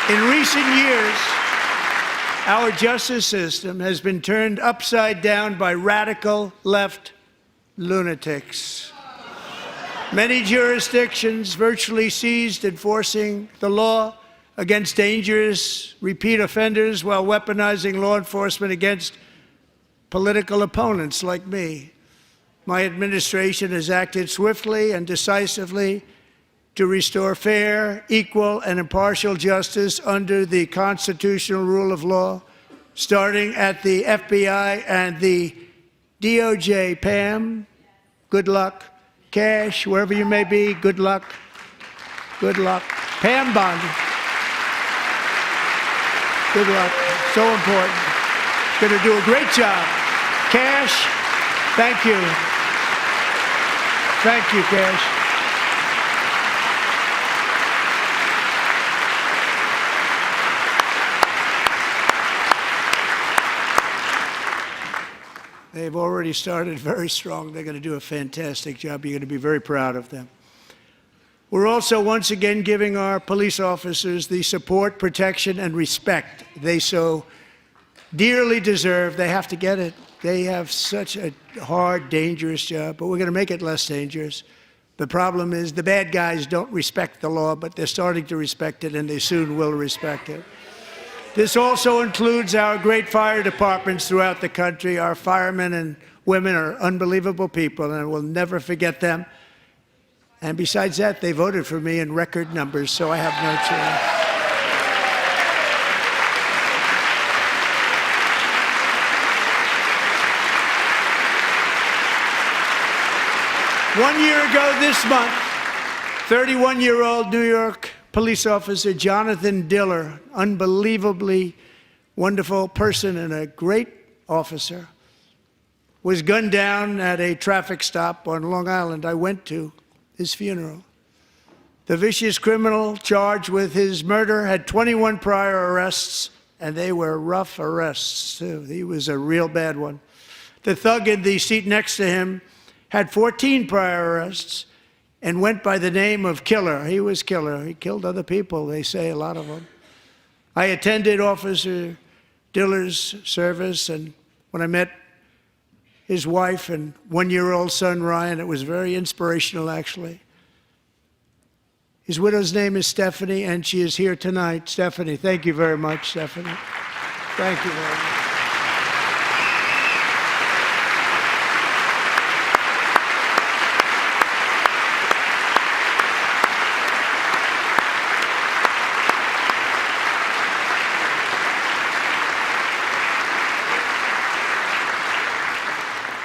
In recent years, our justice system has been turned upside down by radical left lunatics. Many jurisdictions virtually ceased enforcing the law against dangerous repeat offenders while weaponizing law enforcement against political opponents like me. My administration has acted swiftly and decisively to restore fair, equal, and impartial justice under the constitutional rule of law, starting at the FBI and the DOJ. Pam, good luck. Cash, wherever you may be, good luck. Good luck. Pam Bondi. Good luck. So important. Going to do a great job. Cash, thank you. Thank you, Cash. They've already started very strong. They're going to do a fantastic job. You're going to be very proud of them. We're also once again giving our police officers the support, protection, and respect they so dearly deserve. They have to get it. They have such a hard, dangerous job, but we're going to make it less dangerous. The problem is the bad guys don't respect the law, but they're starting to respect it, and they soon will respect it. This also includes our great fire departments throughout the country. Our firemen and women are unbelievable people, and we'll never forget them. And besides that, they voted for me in record numbers, so I have no choice. One year ago this month, 31-year-old New York police officer Jonathan Diller, unbelievably wonderful person and a great officer, was gunned down at a traffic stop on Long Island. I went to his funeral. The vicious criminal charged with his murder had 21 prior arrests, and they were rough arrests, too. He was a real bad one. The thug in the seat next to him had 14 prior arrests, and went by the name of Killer. He was Killer. He killed other people, they say, a lot of them. I attended Officer Diller's service, and when I met his wife and one-year-old son, Ryan, it was very inspirational, actually. His widow's name is Stephanie, and she is here tonight. Stephanie, thank you very much, Stephanie. Thank you very much.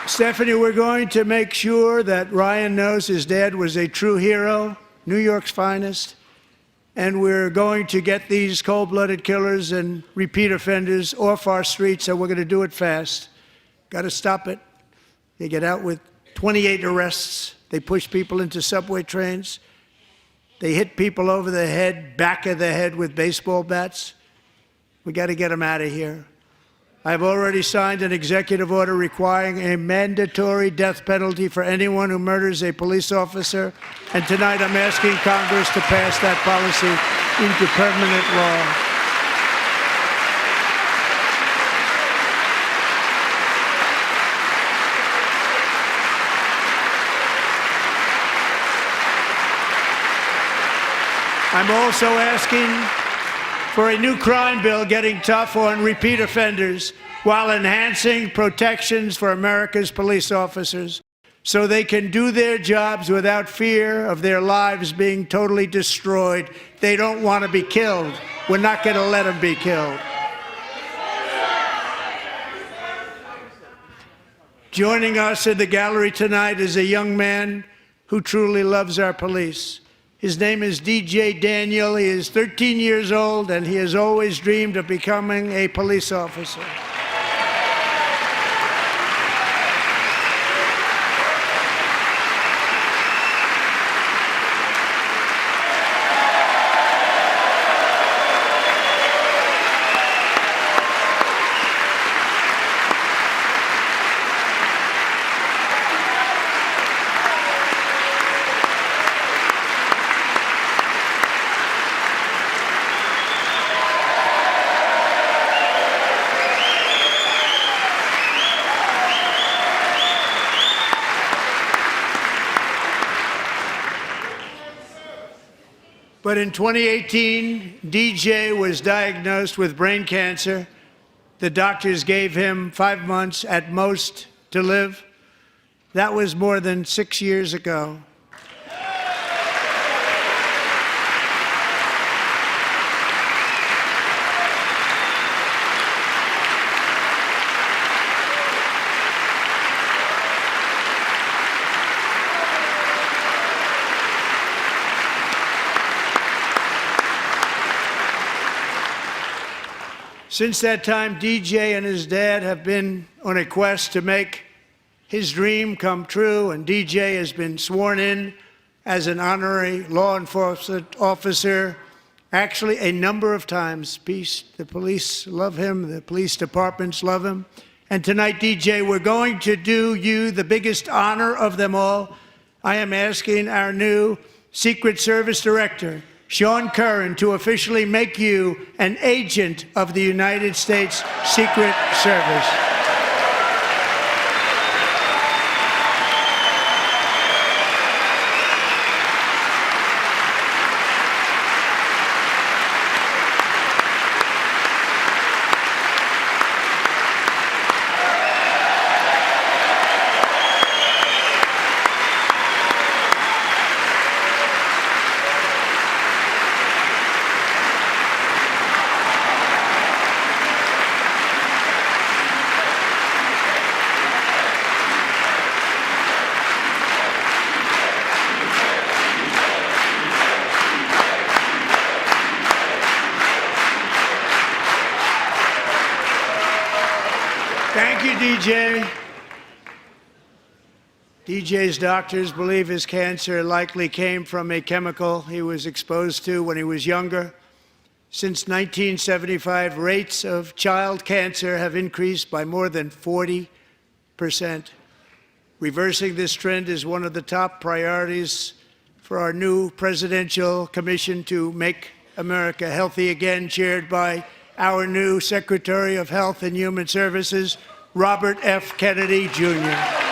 Stephanie, we're going to make sure that Ryan knows his dad was a true hero, New York's finest, and we're going to get these cold-blooded killers and repeat offenders off our streets, and we're going to do it fast. Got to stop it. They get out with 28 arrests. They push people into subway trains. They hit people over the head, back of the head with baseball bats. We got to get them out of here. I've already signed an executive order requiring a mandatory death penalty for anyone who murders a police officer, and tonight I'm asking Congress to pass that policy into permanent law. I'm also asking for a new crime bill getting tough on repeat offenders while enhancing protections for America's police officers so they can do their jobs without fear of their lives being totally destroyed. They don't want to be killed. We're not going to let them be killed. Joining us in the gallery tonight is a young man who truly loves our police. His name is DJ Daniel. He is 13 years old, and he has always dreamed of becoming a police officer. But in 2018, DJ was diagnosed with brain cancer. The doctors gave him 5 months at most to live. That was more than 6 years ago. Since that time, DJ and his dad have been on a quest to make his dream come true, and DJ has been sworn in as an honorary law enforcement officer, actually a number of times. The police love him, the police departments love him. And tonight, DJ, we're going to do you the biggest honor of them all. I am asking our new Secret Service Director, Sean Curran, to officially make you an agent of the United States Secret Service. Thank you, DJ. DJ's doctors believe his cancer likely came from a chemical he was exposed to when he was younger. Since 1975, rates of child cancer have increased by more than 40%. Reversing this trend is one of the top priorities for our new presidential commission to make America healthy again, chaired by our new Secretary of Health and Human Services, Robert F. Kennedy, Jr.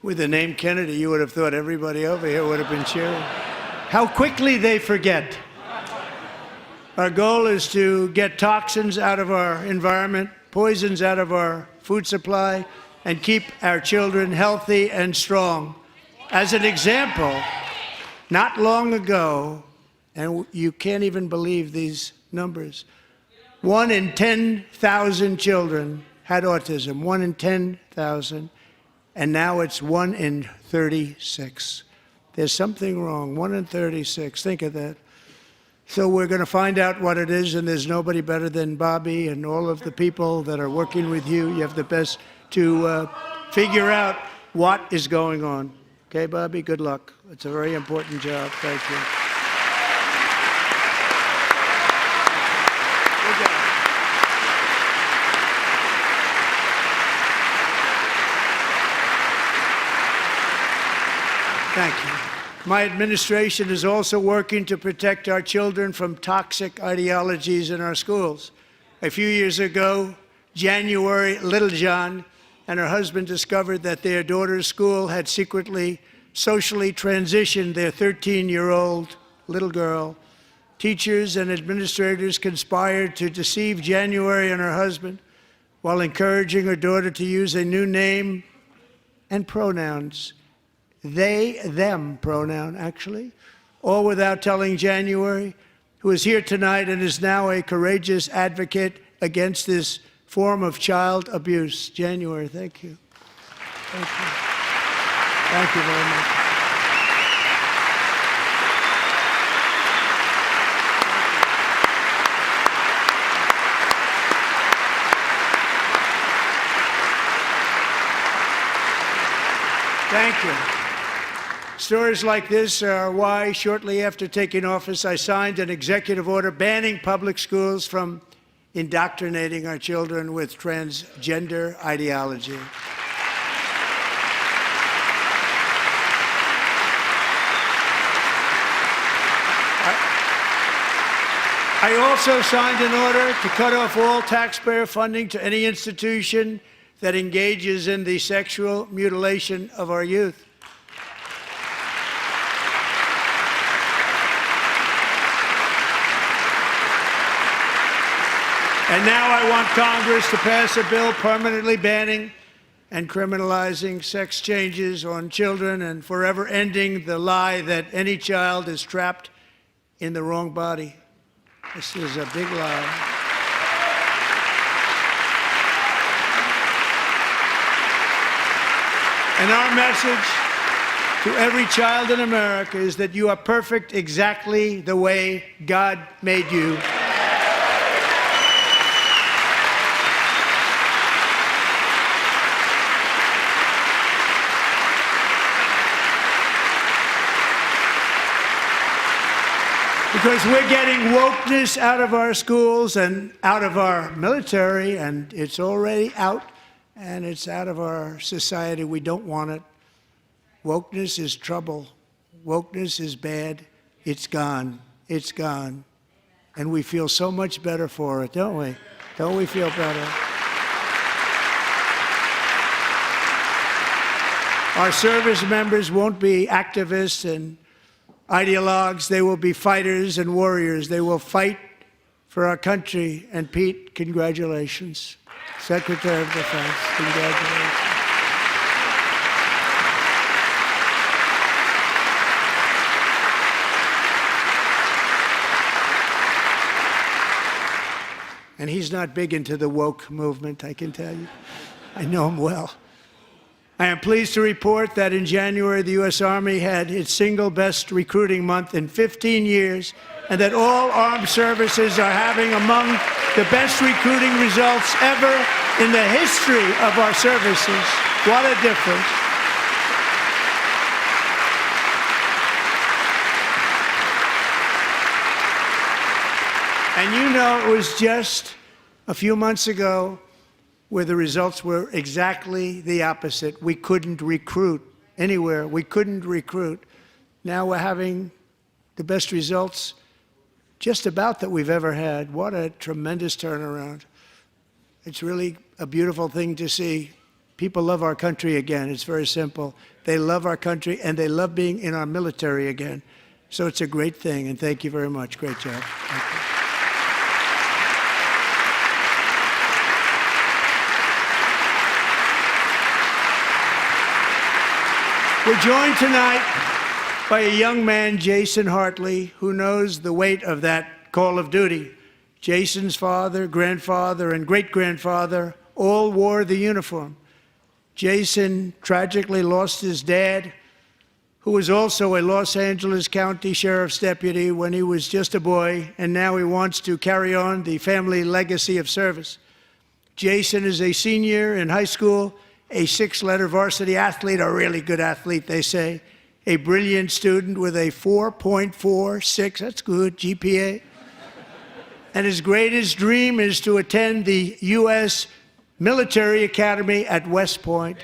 With the name Kennedy, you would have thought everybody over here would have been cheering. How quickly they forget. Our goal is to get toxins out of our environment, poisons out of our food supply, and keep our children healthy and strong. As an example, not long ago, and you can't even believe these numbers, 1 in 10,000 children had autism, 1 in 10,000. And now it's 1 in 36. There's something wrong. 1 in 36. Think of that. So we're going to find out what it is, and there's nobody better than Bobby and all of the people that are working with you. You have the best to figure out what is going on. Okay, Bobby? Good luck. It's a very important job. Thank you. Thank you. My administration is also working to protect our children from toxic ideologies in our schools. A few years ago, January Littlejohn and her husband discovered that their daughter's school had secretly socially transitioned their 13-year-old little girl. Teachers and administrators conspired to deceive January and her husband while encouraging her daughter to use a new name and pronouns. They, them pronoun, actually, all without telling January, who is here tonight and is now a courageous advocate against this form of child abuse. January, thank you. Thank you. Thank you very much. Thank you. Stories like this are why, shortly after taking office, I signed an executive order banning public schools from indoctrinating our children with transgender ideology. I also signed an order to cut off all taxpayer funding to any institution that engages in the sexual mutilation of our youth. And now I want Congress to pass a bill permanently banning and criminalizing sex changes on children and forever ending the lie that any child is trapped in the wrong body. This is a big lie. And our message to every child in America is that you are perfect exactly the way God made you. Because we're getting wokeness out of our schools and out of our military, and it's already out, and it's out of our society. We don't want it. Wokeness is trouble. Wokeness is bad. It's gone. It's gone. And we feel so much better for it, don't we? Don't we feel better? Our service members won't be activists and ideologues. They will be fighters and warriors. They will fight for our country. And Pete, congratulations. Secretary of Defense, congratulations. And he's not big into the woke movement, I can tell you. I know him well. I am pleased to report that in January, the U.S. Army had its single best recruiting month in 15 years, and that all armed services are having among the best recruiting results ever in the history of our services. What a difference. And you know, it was just a few months ago where the results were exactly the opposite. We couldn't recruit anywhere. We couldn't recruit. Now we're having the best results just about that we've ever had. What a tremendous turnaround. It's really a beautiful thing to see. People love our country again. It's very simple. They love our country, and they love being in our military again. So it's a great thing, and thank you very much. Great job. Thank you. We're joined tonight by a young man, Jason Hartley, who knows the weight of that call of duty. Jason's father, grandfather, and great-grandfather all wore the uniform. Jason tragically lost his dad, who was also a Los Angeles County Sheriff's deputy when he was just a boy, and now he wants to carry on the family legacy of service. Jason is a senior in high school, a six-letter varsity athlete, a really good athlete, they say, a brilliant student with a 4.46, that's good, GPA. And his greatest dream is to attend the U.S. Military Academy at West Point.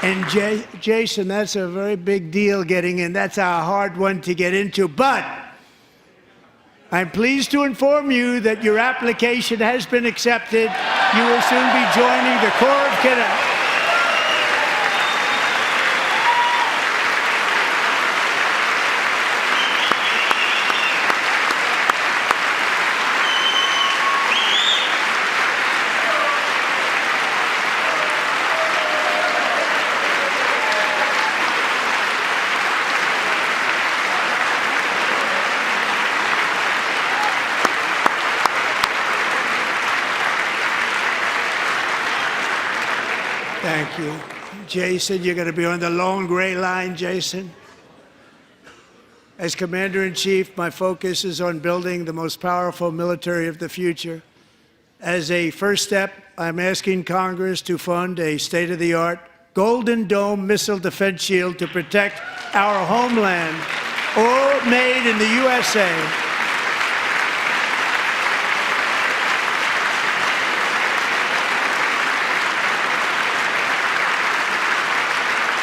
And Jason, that's a very big deal getting in. That's a hard one to get into. But I'm pleased to inform you that your application has been accepted. You will soon be joining the Corps of Cadets. Thank you. Jason, you're going to be on the long gray line, Jason. As Commander-in-Chief, my focus is on building the most powerful military of the future. As a first step, I'm asking Congress to fund a state-of-the-art Golden Dome missile defense shield to protect our homeland, all made in the USA.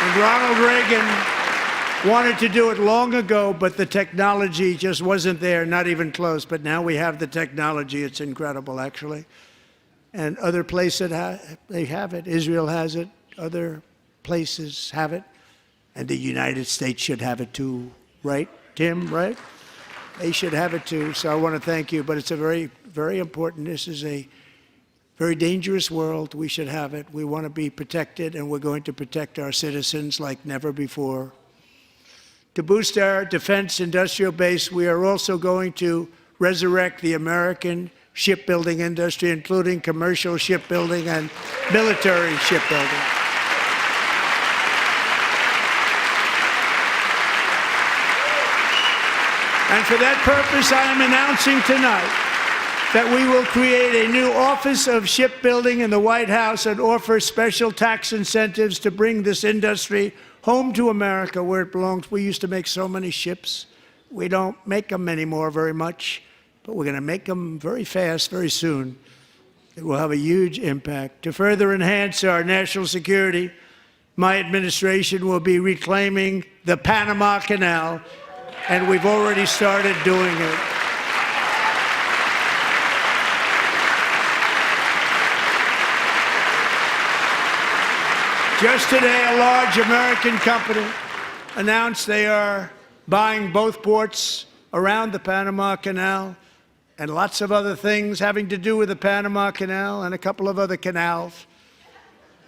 And Ronald Reagan wanted to do it long ago, but the technology just wasn't there, not even close. But now we have the technology. It's incredible, actually. And other places, they have it. Israel has it. Other places have it. And the United States should have it too, right, Tim, right? They should have it too. So I want to thank you. But it's a very, very important. This is a very dangerous world. We should have it. We want to be protected, and we're going to protect our citizens like never before. To boost our defense industrial base, we are also going to resurrect the American shipbuilding industry, including commercial shipbuilding and military shipbuilding. And for that purpose, I am announcing tonight that we will create a new Office of Shipbuilding in the White House and offer special tax incentives to bring this industry home to America where it belongs. We used to make so many ships. We don't make them anymore very much, but we're going to make them very fast, very soon. It will have a huge impact. To further enhance our national security, my administration will be reclaiming the Panama Canal, and we've already started doing it. Just today, a large American company announced they are buying both ports around the Panama Canal and lots of other things having to do with the Panama Canal and a couple of other canals.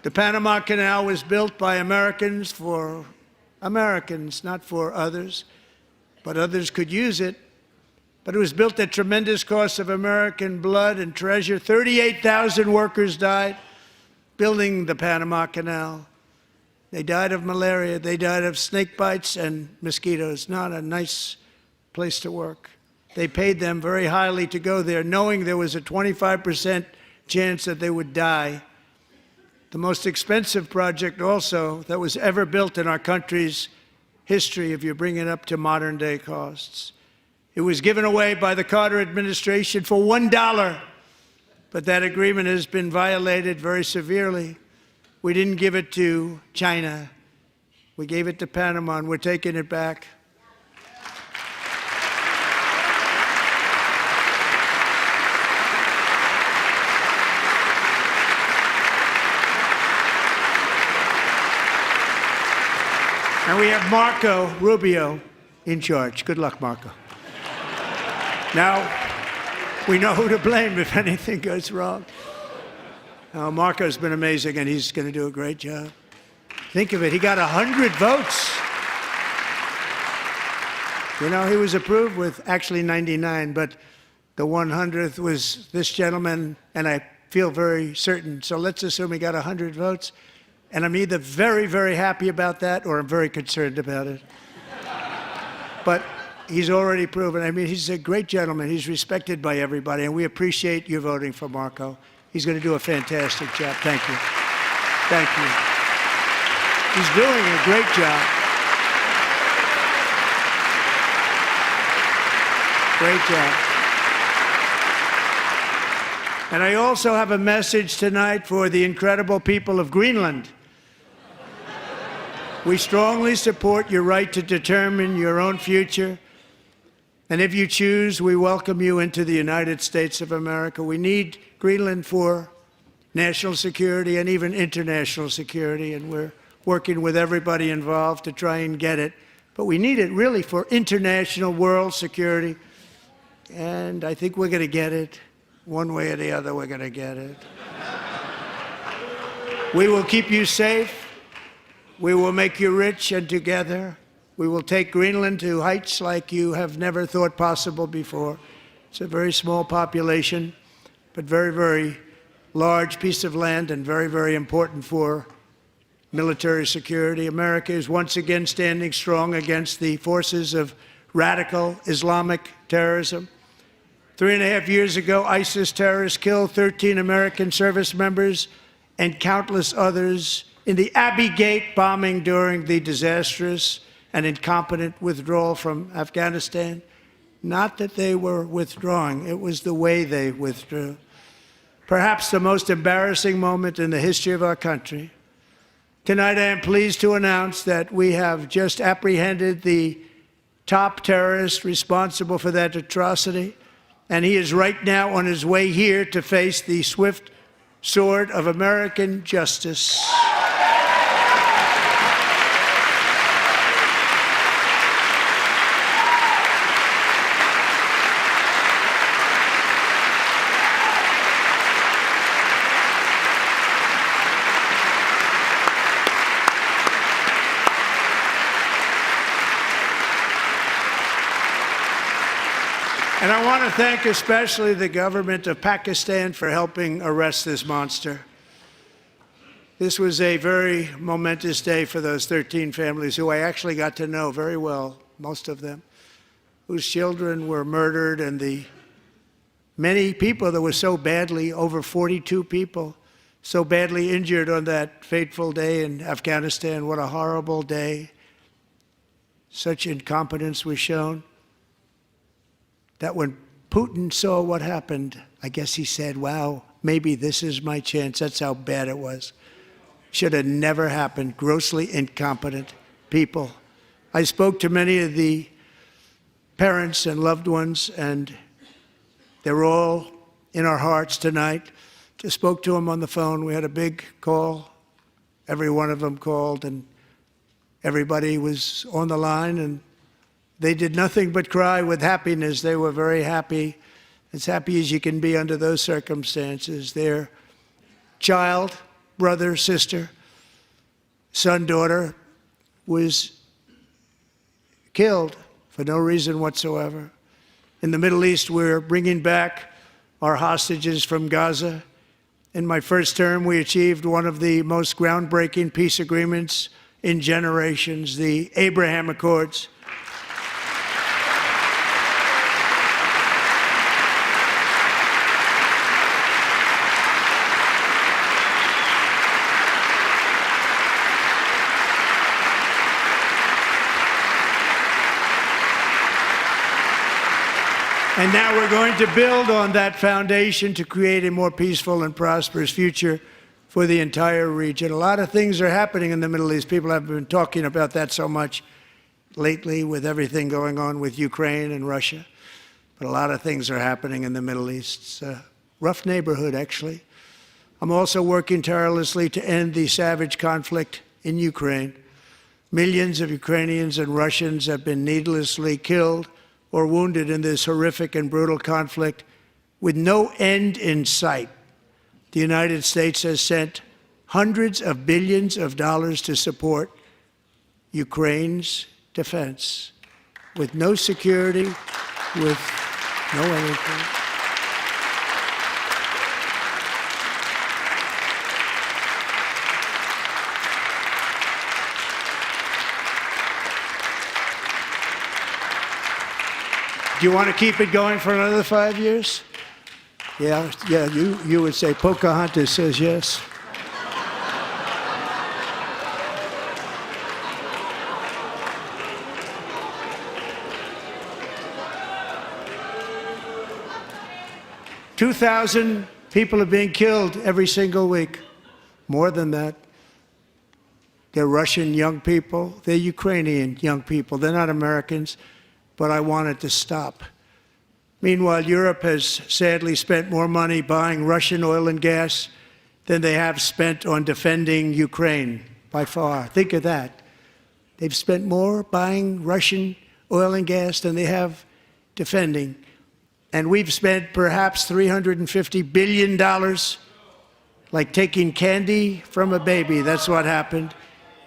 The Panama Canal was built by Americans for Americans, not for others, but others could use it. But it was built at tremendous cost of American blood and treasure. 38,000 workers died building the Panama Canal. They died of malaria. They died of snake bites and mosquitoes. Not a nice place to work. They paid them very highly to go there, knowing there was a 25% chance that they would die. The most expensive project also that was ever built in our country's history, if you bring it up to modern day costs. It was given away by the Carter administration for $1, but that agreement has been violated very severely. We didn't give it to China. We gave it to Panama, and we're taking it back. And we have Marco Rubio in charge. Good luck, Marco. Now, we know who to blame if anything goes wrong. Marco's been amazing, and he's going to do a great job. Think of it, he got 100 votes. You know, he was approved with actually 99, but the 100th was this gentleman, and I feel very certain. So let's assume he got 100 votes, and I'm either very, very happy about that or I'm very concerned about it. But he's already proven. I mean, he's a great gentleman. He's respected by everybody, and we appreciate you voting for Marco. He's going to do a fantastic job. Thank you. Thank you. He's doing a great job. Great job. And I also have a message tonight for the incredible people of Greenland. We strongly support your right to determine your own future. And if you choose, we welcome you into the United States of America. We need Greenland for national security and even international security, and we're working with everybody involved to try and get it. But we need it really for international world security, and I think we're going to get it. One way or the other, we're going to get it. We will keep you safe. We will make you rich, and together we will take Greenland to heights like you have never thought possible before. It's a very small population, but very, very large piece of land and very, very important for military security. America is once again standing strong against the forces of radical Islamic terrorism. 3.5 years ago, ISIS terrorists killed 13 American service members and countless others in the Abbey Gate bombing during the disastrous and incompetent withdrawal from Afghanistan. Not that they were withdrawing, it was the way they withdrew. Perhaps the most embarrassing moment in the history of our country. Tonight, I am pleased to announce that we have just apprehended the top terrorist responsible for that atrocity, and he is right now on his way here to face the swift sword of American justice. And I want to thank especially the government of Pakistan for helping arrest this monster. This was a very momentous day for those 13 families who I actually got to know very well, most of them, whose children were murdered, and the many people that were so badly, over 42 people, so badly injured on that fateful day in Afghanistan. What a horrible day. Such incompetence was shown that when Putin saw what happened, I guess he said, wow, maybe this is my chance. That's how bad it was. Should have never happened. Grossly incompetent people. I spoke to many of the parents and loved ones, and they're all in our hearts tonight. Just spoke to them on the phone. We had a big call. Every one of them called, and everybody was on the line, and they did nothing but cry with happiness. They were very happy, as happy as you can be under those circumstances. Their child, brother, sister, son, daughter was killed for no reason whatsoever. In the Middle East, we're bringing back our hostages from Gaza. In my first term, we achieved one of the most groundbreaking peace agreements in generations, the Abraham Accords. And now we're going to build on that foundation to create a more peaceful and prosperous future for the entire region. A lot of things are happening in the Middle East. People have been talking about that so much lately with everything going on with Ukraine and Russia. But a lot of things are happening in the Middle East. It's a rough neighborhood, actually. I'm also working tirelessly to end the savage conflict in Ukraine. Millions of Ukrainians and Russians have been needlessly killed or wounded in this horrific and brutal conflict with no end in sight. The United States has sent hundreds of billions of dollars to support Ukraine's defense with no security, with no anything. Do you want to keep it going for another 5 years? Yeah, you would say Pocahontas says yes. "2,000 people are being killed every single week. More than that. They're Russian young people. They're Ukrainian young people. They're not Americans. But I want it to stop. Meanwhile, Europe has sadly spent more money buying Russian oil and gas than they have spent on defending Ukraine, by far. Think of that. They've spent more buying Russian oil and gas than they have defending. And we've spent perhaps $350 billion, like taking candy from a baby. That's what happened.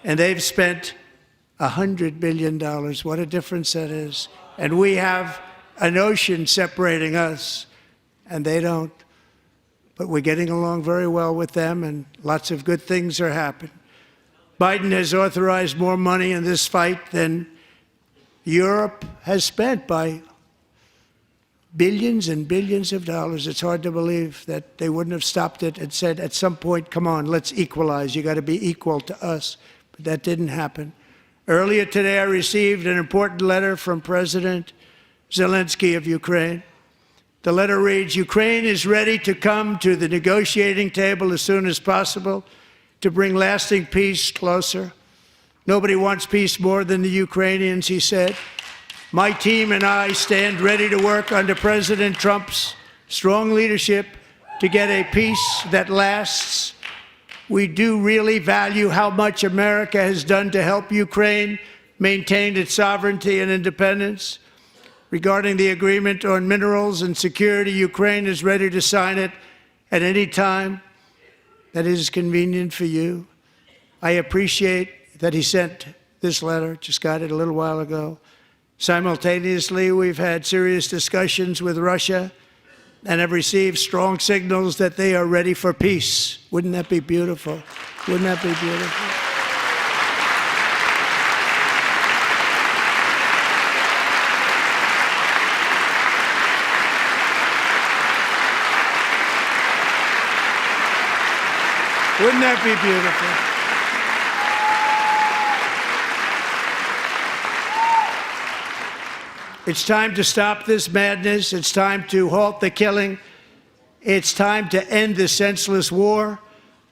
And they've spent $100 billion. What a difference that is. And we have an ocean separating us, and they don't. But we're getting along very well with them, and lots of good things are happening. Biden has authorized more money in this fight than Europe has spent, by billions and billions of dollars. It's hard to believe that they wouldn't have stopped it and said, at some point, come on, let's equalize. You got to be equal to us. But that didn't happen. Earlier today, I received an important letter from President Zelensky of Ukraine. The letter reads, "Ukraine is ready to come to the negotiating table as soon as possible to bring lasting peace closer. Nobody wants peace more than the Ukrainians," he said. "My team and I stand ready to work under President Trump's strong leadership to get a peace that lasts. We do really value how much America has done to help Ukraine maintain its sovereignty and independence. Regarding the agreement on minerals and security, Ukraine is ready to sign it at any time that is convenient for you." I appreciate that he sent this letter, just got it a little while ago. Simultaneously, we've had serious discussions with Russia and have received strong signals that they are ready for peace. Wouldn't that be beautiful? Wouldn't that be beautiful? Wouldn't that be beautiful? It's time to stop this madness. It's time to halt the killing. It's time to end this senseless war.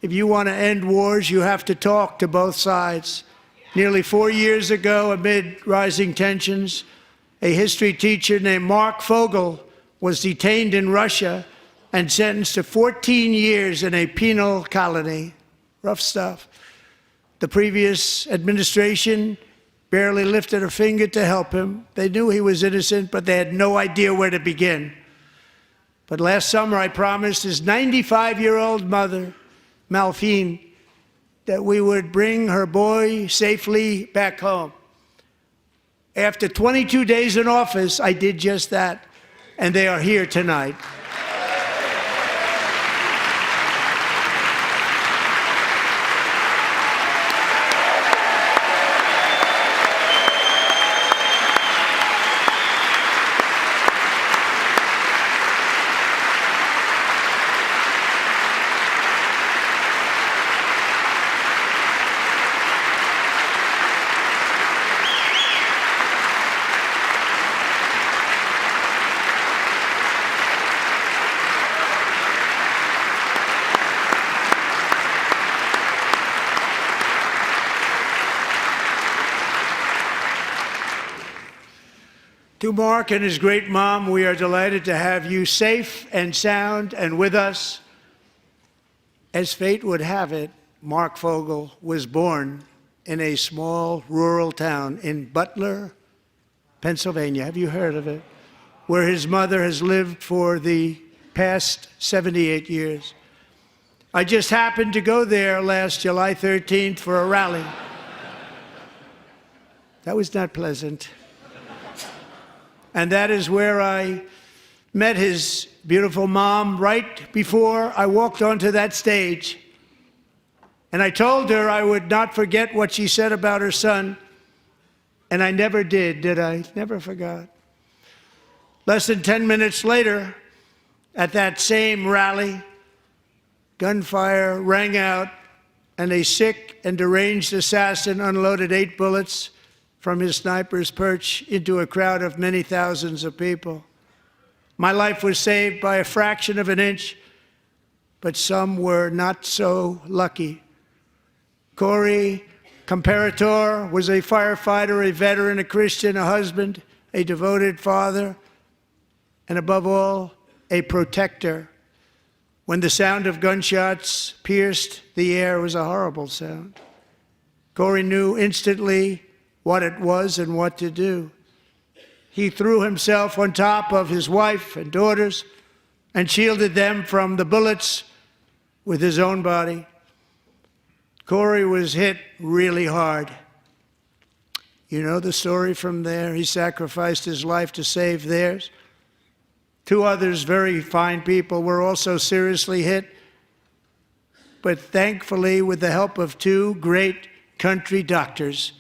If you want to end wars, you have to talk to both sides. Nearly 4 years ago, amid rising tensions, a history teacher named Mark Fogel was detained in Russia and sentenced to 14 years in a penal colony. Rough stuff. The previous administration barely lifted a finger to help him. They knew he was innocent, but they had no idea where to begin. But last summer, I promised his 95-year-old mother, Malphine, that we would bring her boy safely back home. After 22 days in office, I did just that, and they are here tonight. To Mark and his great mom, we are delighted to have you safe and sound and with us. As fate would have it, Mark Fogel was born in a small rural town in Butler, Pennsylvania. Have you heard of it? Where his mother has lived for the past 78 years. I just happened to go there last July 13th for a rally. That was not pleasant. And that is where I met his beautiful mom right before I walked onto that stage. And I told her I would not forget what she said about her son. And I never did I? Never forgot. Less than 10 minutes later, at that same rally, gunfire rang out, and a sick and deranged assassin unloaded 8 bullets from his sniper's perch into a crowd of many thousands of people. My life was saved by a fraction of an inch, but some were not so lucky. Corey Comparator was a firefighter, a veteran, a Christian, a husband, a devoted father, and above all, a protector. When the sound of gunshots pierced the air, it was a horrible sound. Corey knew instantly what it was and what to do. He threw himself on top of his wife and daughters and shielded them from the bullets with his own body. Corey was hit really hard. You know the story from there. He sacrificed his life to save theirs. 2 others, very fine people, were also seriously hit. But thankfully, with the help of 2 great country doctors,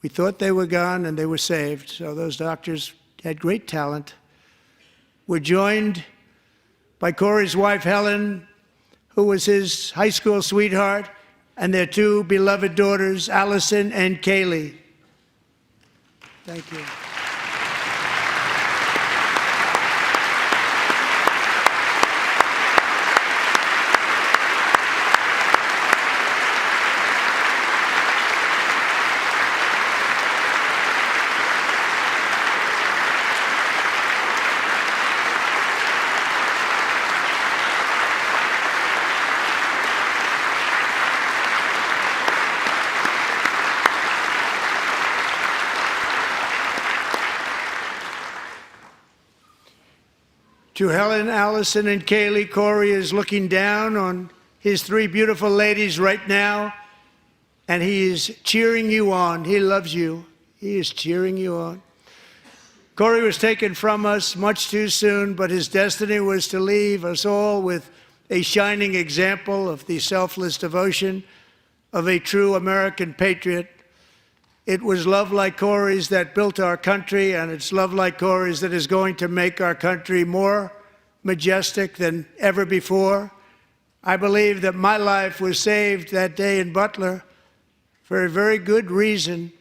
we thought they were gone and they were saved. So those doctors had great talent. We're joined by Corey's wife, Helen, who was his high school sweetheart, and their 2 beloved daughters, Allison and Kaylee. Thank you. To Helen, Allison, and Kaylee, Corey is looking down on his 3 beautiful ladies right now, and he is cheering you on. He loves you. He is cheering you on. Corey was taken from us much too soon, but his destiny was to leave us all with a shining example of the selfless devotion of a true American patriot. It was love like Corey's that built our country, and it's love like Corey's that is going to make our country more majestic than ever before. I believe that my life was saved that day in Butler for a very good reason.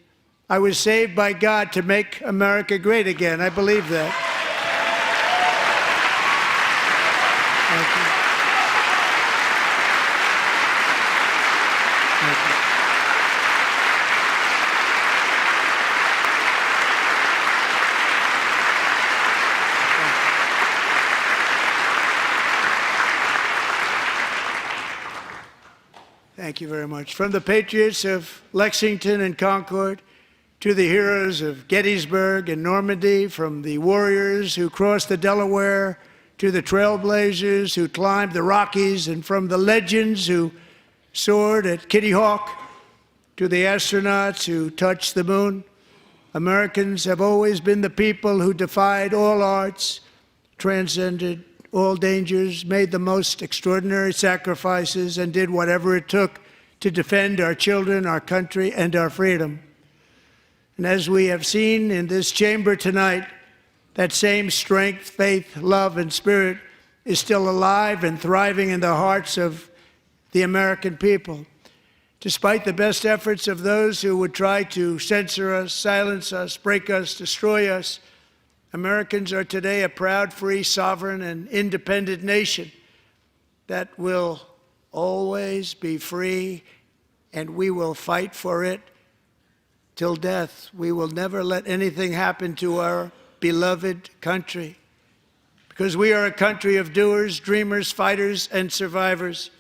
I was saved by God to make America great again. I believe that. Thank you. Thank you. Thank you very much. From the patriots of Lexington and Concord to the heroes of Gettysburg and Normandy, from the warriors who crossed the Delaware to the trailblazers who climbed the Rockies, and from the legends who soared at Kitty Hawk, to the astronauts who touched the moon. Americans have always been the people who defied all odds, transcended all dangers, made the most extraordinary sacrifices, and did whatever it took to defend our children, our country, and our freedom. And as we have seen in this chamber tonight, that same strength, faith, love, and spirit is still alive and thriving in the hearts of the American people. Despite the best efforts of those who would try to censor us, silence us, break us, destroy us, Americans are today a proud, free, sovereign, and independent nation that will always be free, and we will fight for it till death. We will never let anything happen to our beloved country, because we are a country of doers, dreamers, fighters, and survivors.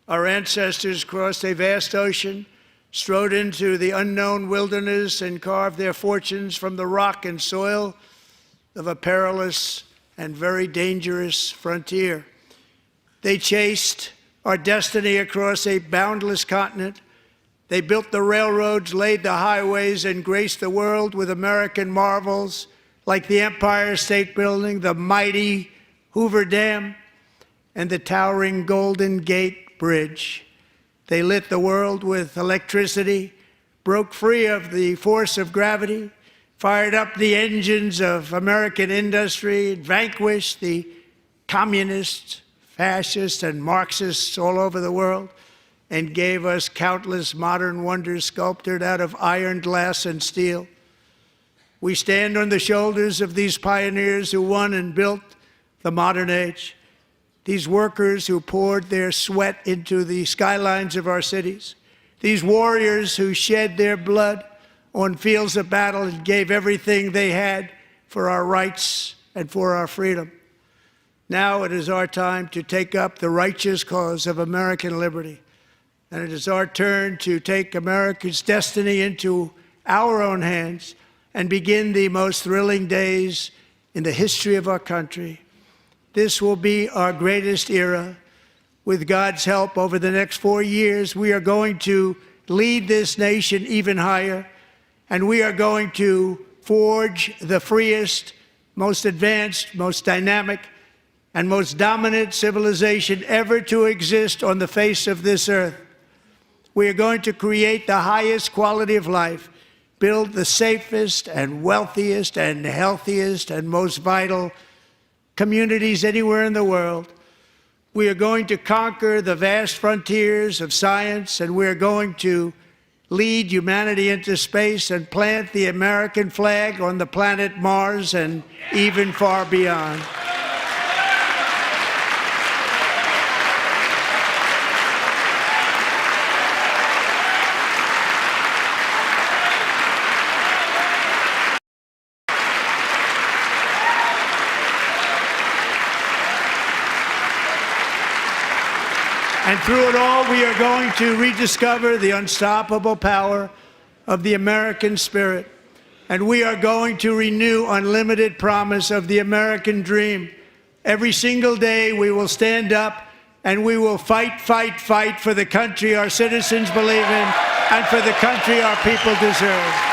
Our ancestors crossed a vast ocean, strode into the unknown wilderness, and carved their fortunes from the rock and soil of a perilous and very dangerous frontier. They chased our destiny across a boundless continent. They built the railroads, laid the highways, and graced the world with American marvels like the Empire State Building, the mighty Hoover Dam, and the towering Golden Gate Bridge. They lit the world with electricity, broke free of the force of gravity, fired up the engines of American industry, vanquished the communists, fascists, and Marxists all over the world, and gave us countless modern wonders sculptured out of iron, glass, and steel. We stand on the shoulders of these pioneers who won and built the modern age, these workers who poured their sweat into the skylines of our cities, these warriors who shed their blood on fields of battle and gave everything they had for our rights and for our freedom. Now it is our time to take up the righteous cause of American liberty. And it is our turn to take America's destiny into our own hands and begin the most thrilling days in the history of our country. This will be our greatest era. With God's help, over the next 4 years, we are going to lead this nation even higher, and we are going to forge the freest, most advanced, most dynamic, and most dominant civilization ever to exist on the face of this earth. We are going to create the highest quality of life, build the safest and wealthiest and healthiest and most vital communities anywhere in the world. We are going to conquer the vast frontiers of science, and we are going to lead humanity into space and plant the American flag on the planet Mars and even far beyond. And through it all, we are going to rediscover the unstoppable power of the American spirit. And we are going to renew unlimited promise of the American dream. Every single day, we will stand up and we will fight, fight, fight for the country our citizens believe in and for the country our people deserve.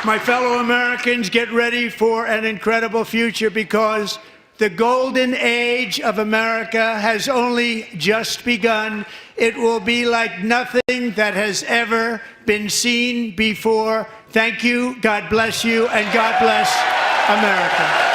My fellow Americans, get ready for an incredible future, because the golden age of America has only just begun. It will be like nothing that has ever been seen before. Thank you, God bless you, and God bless America.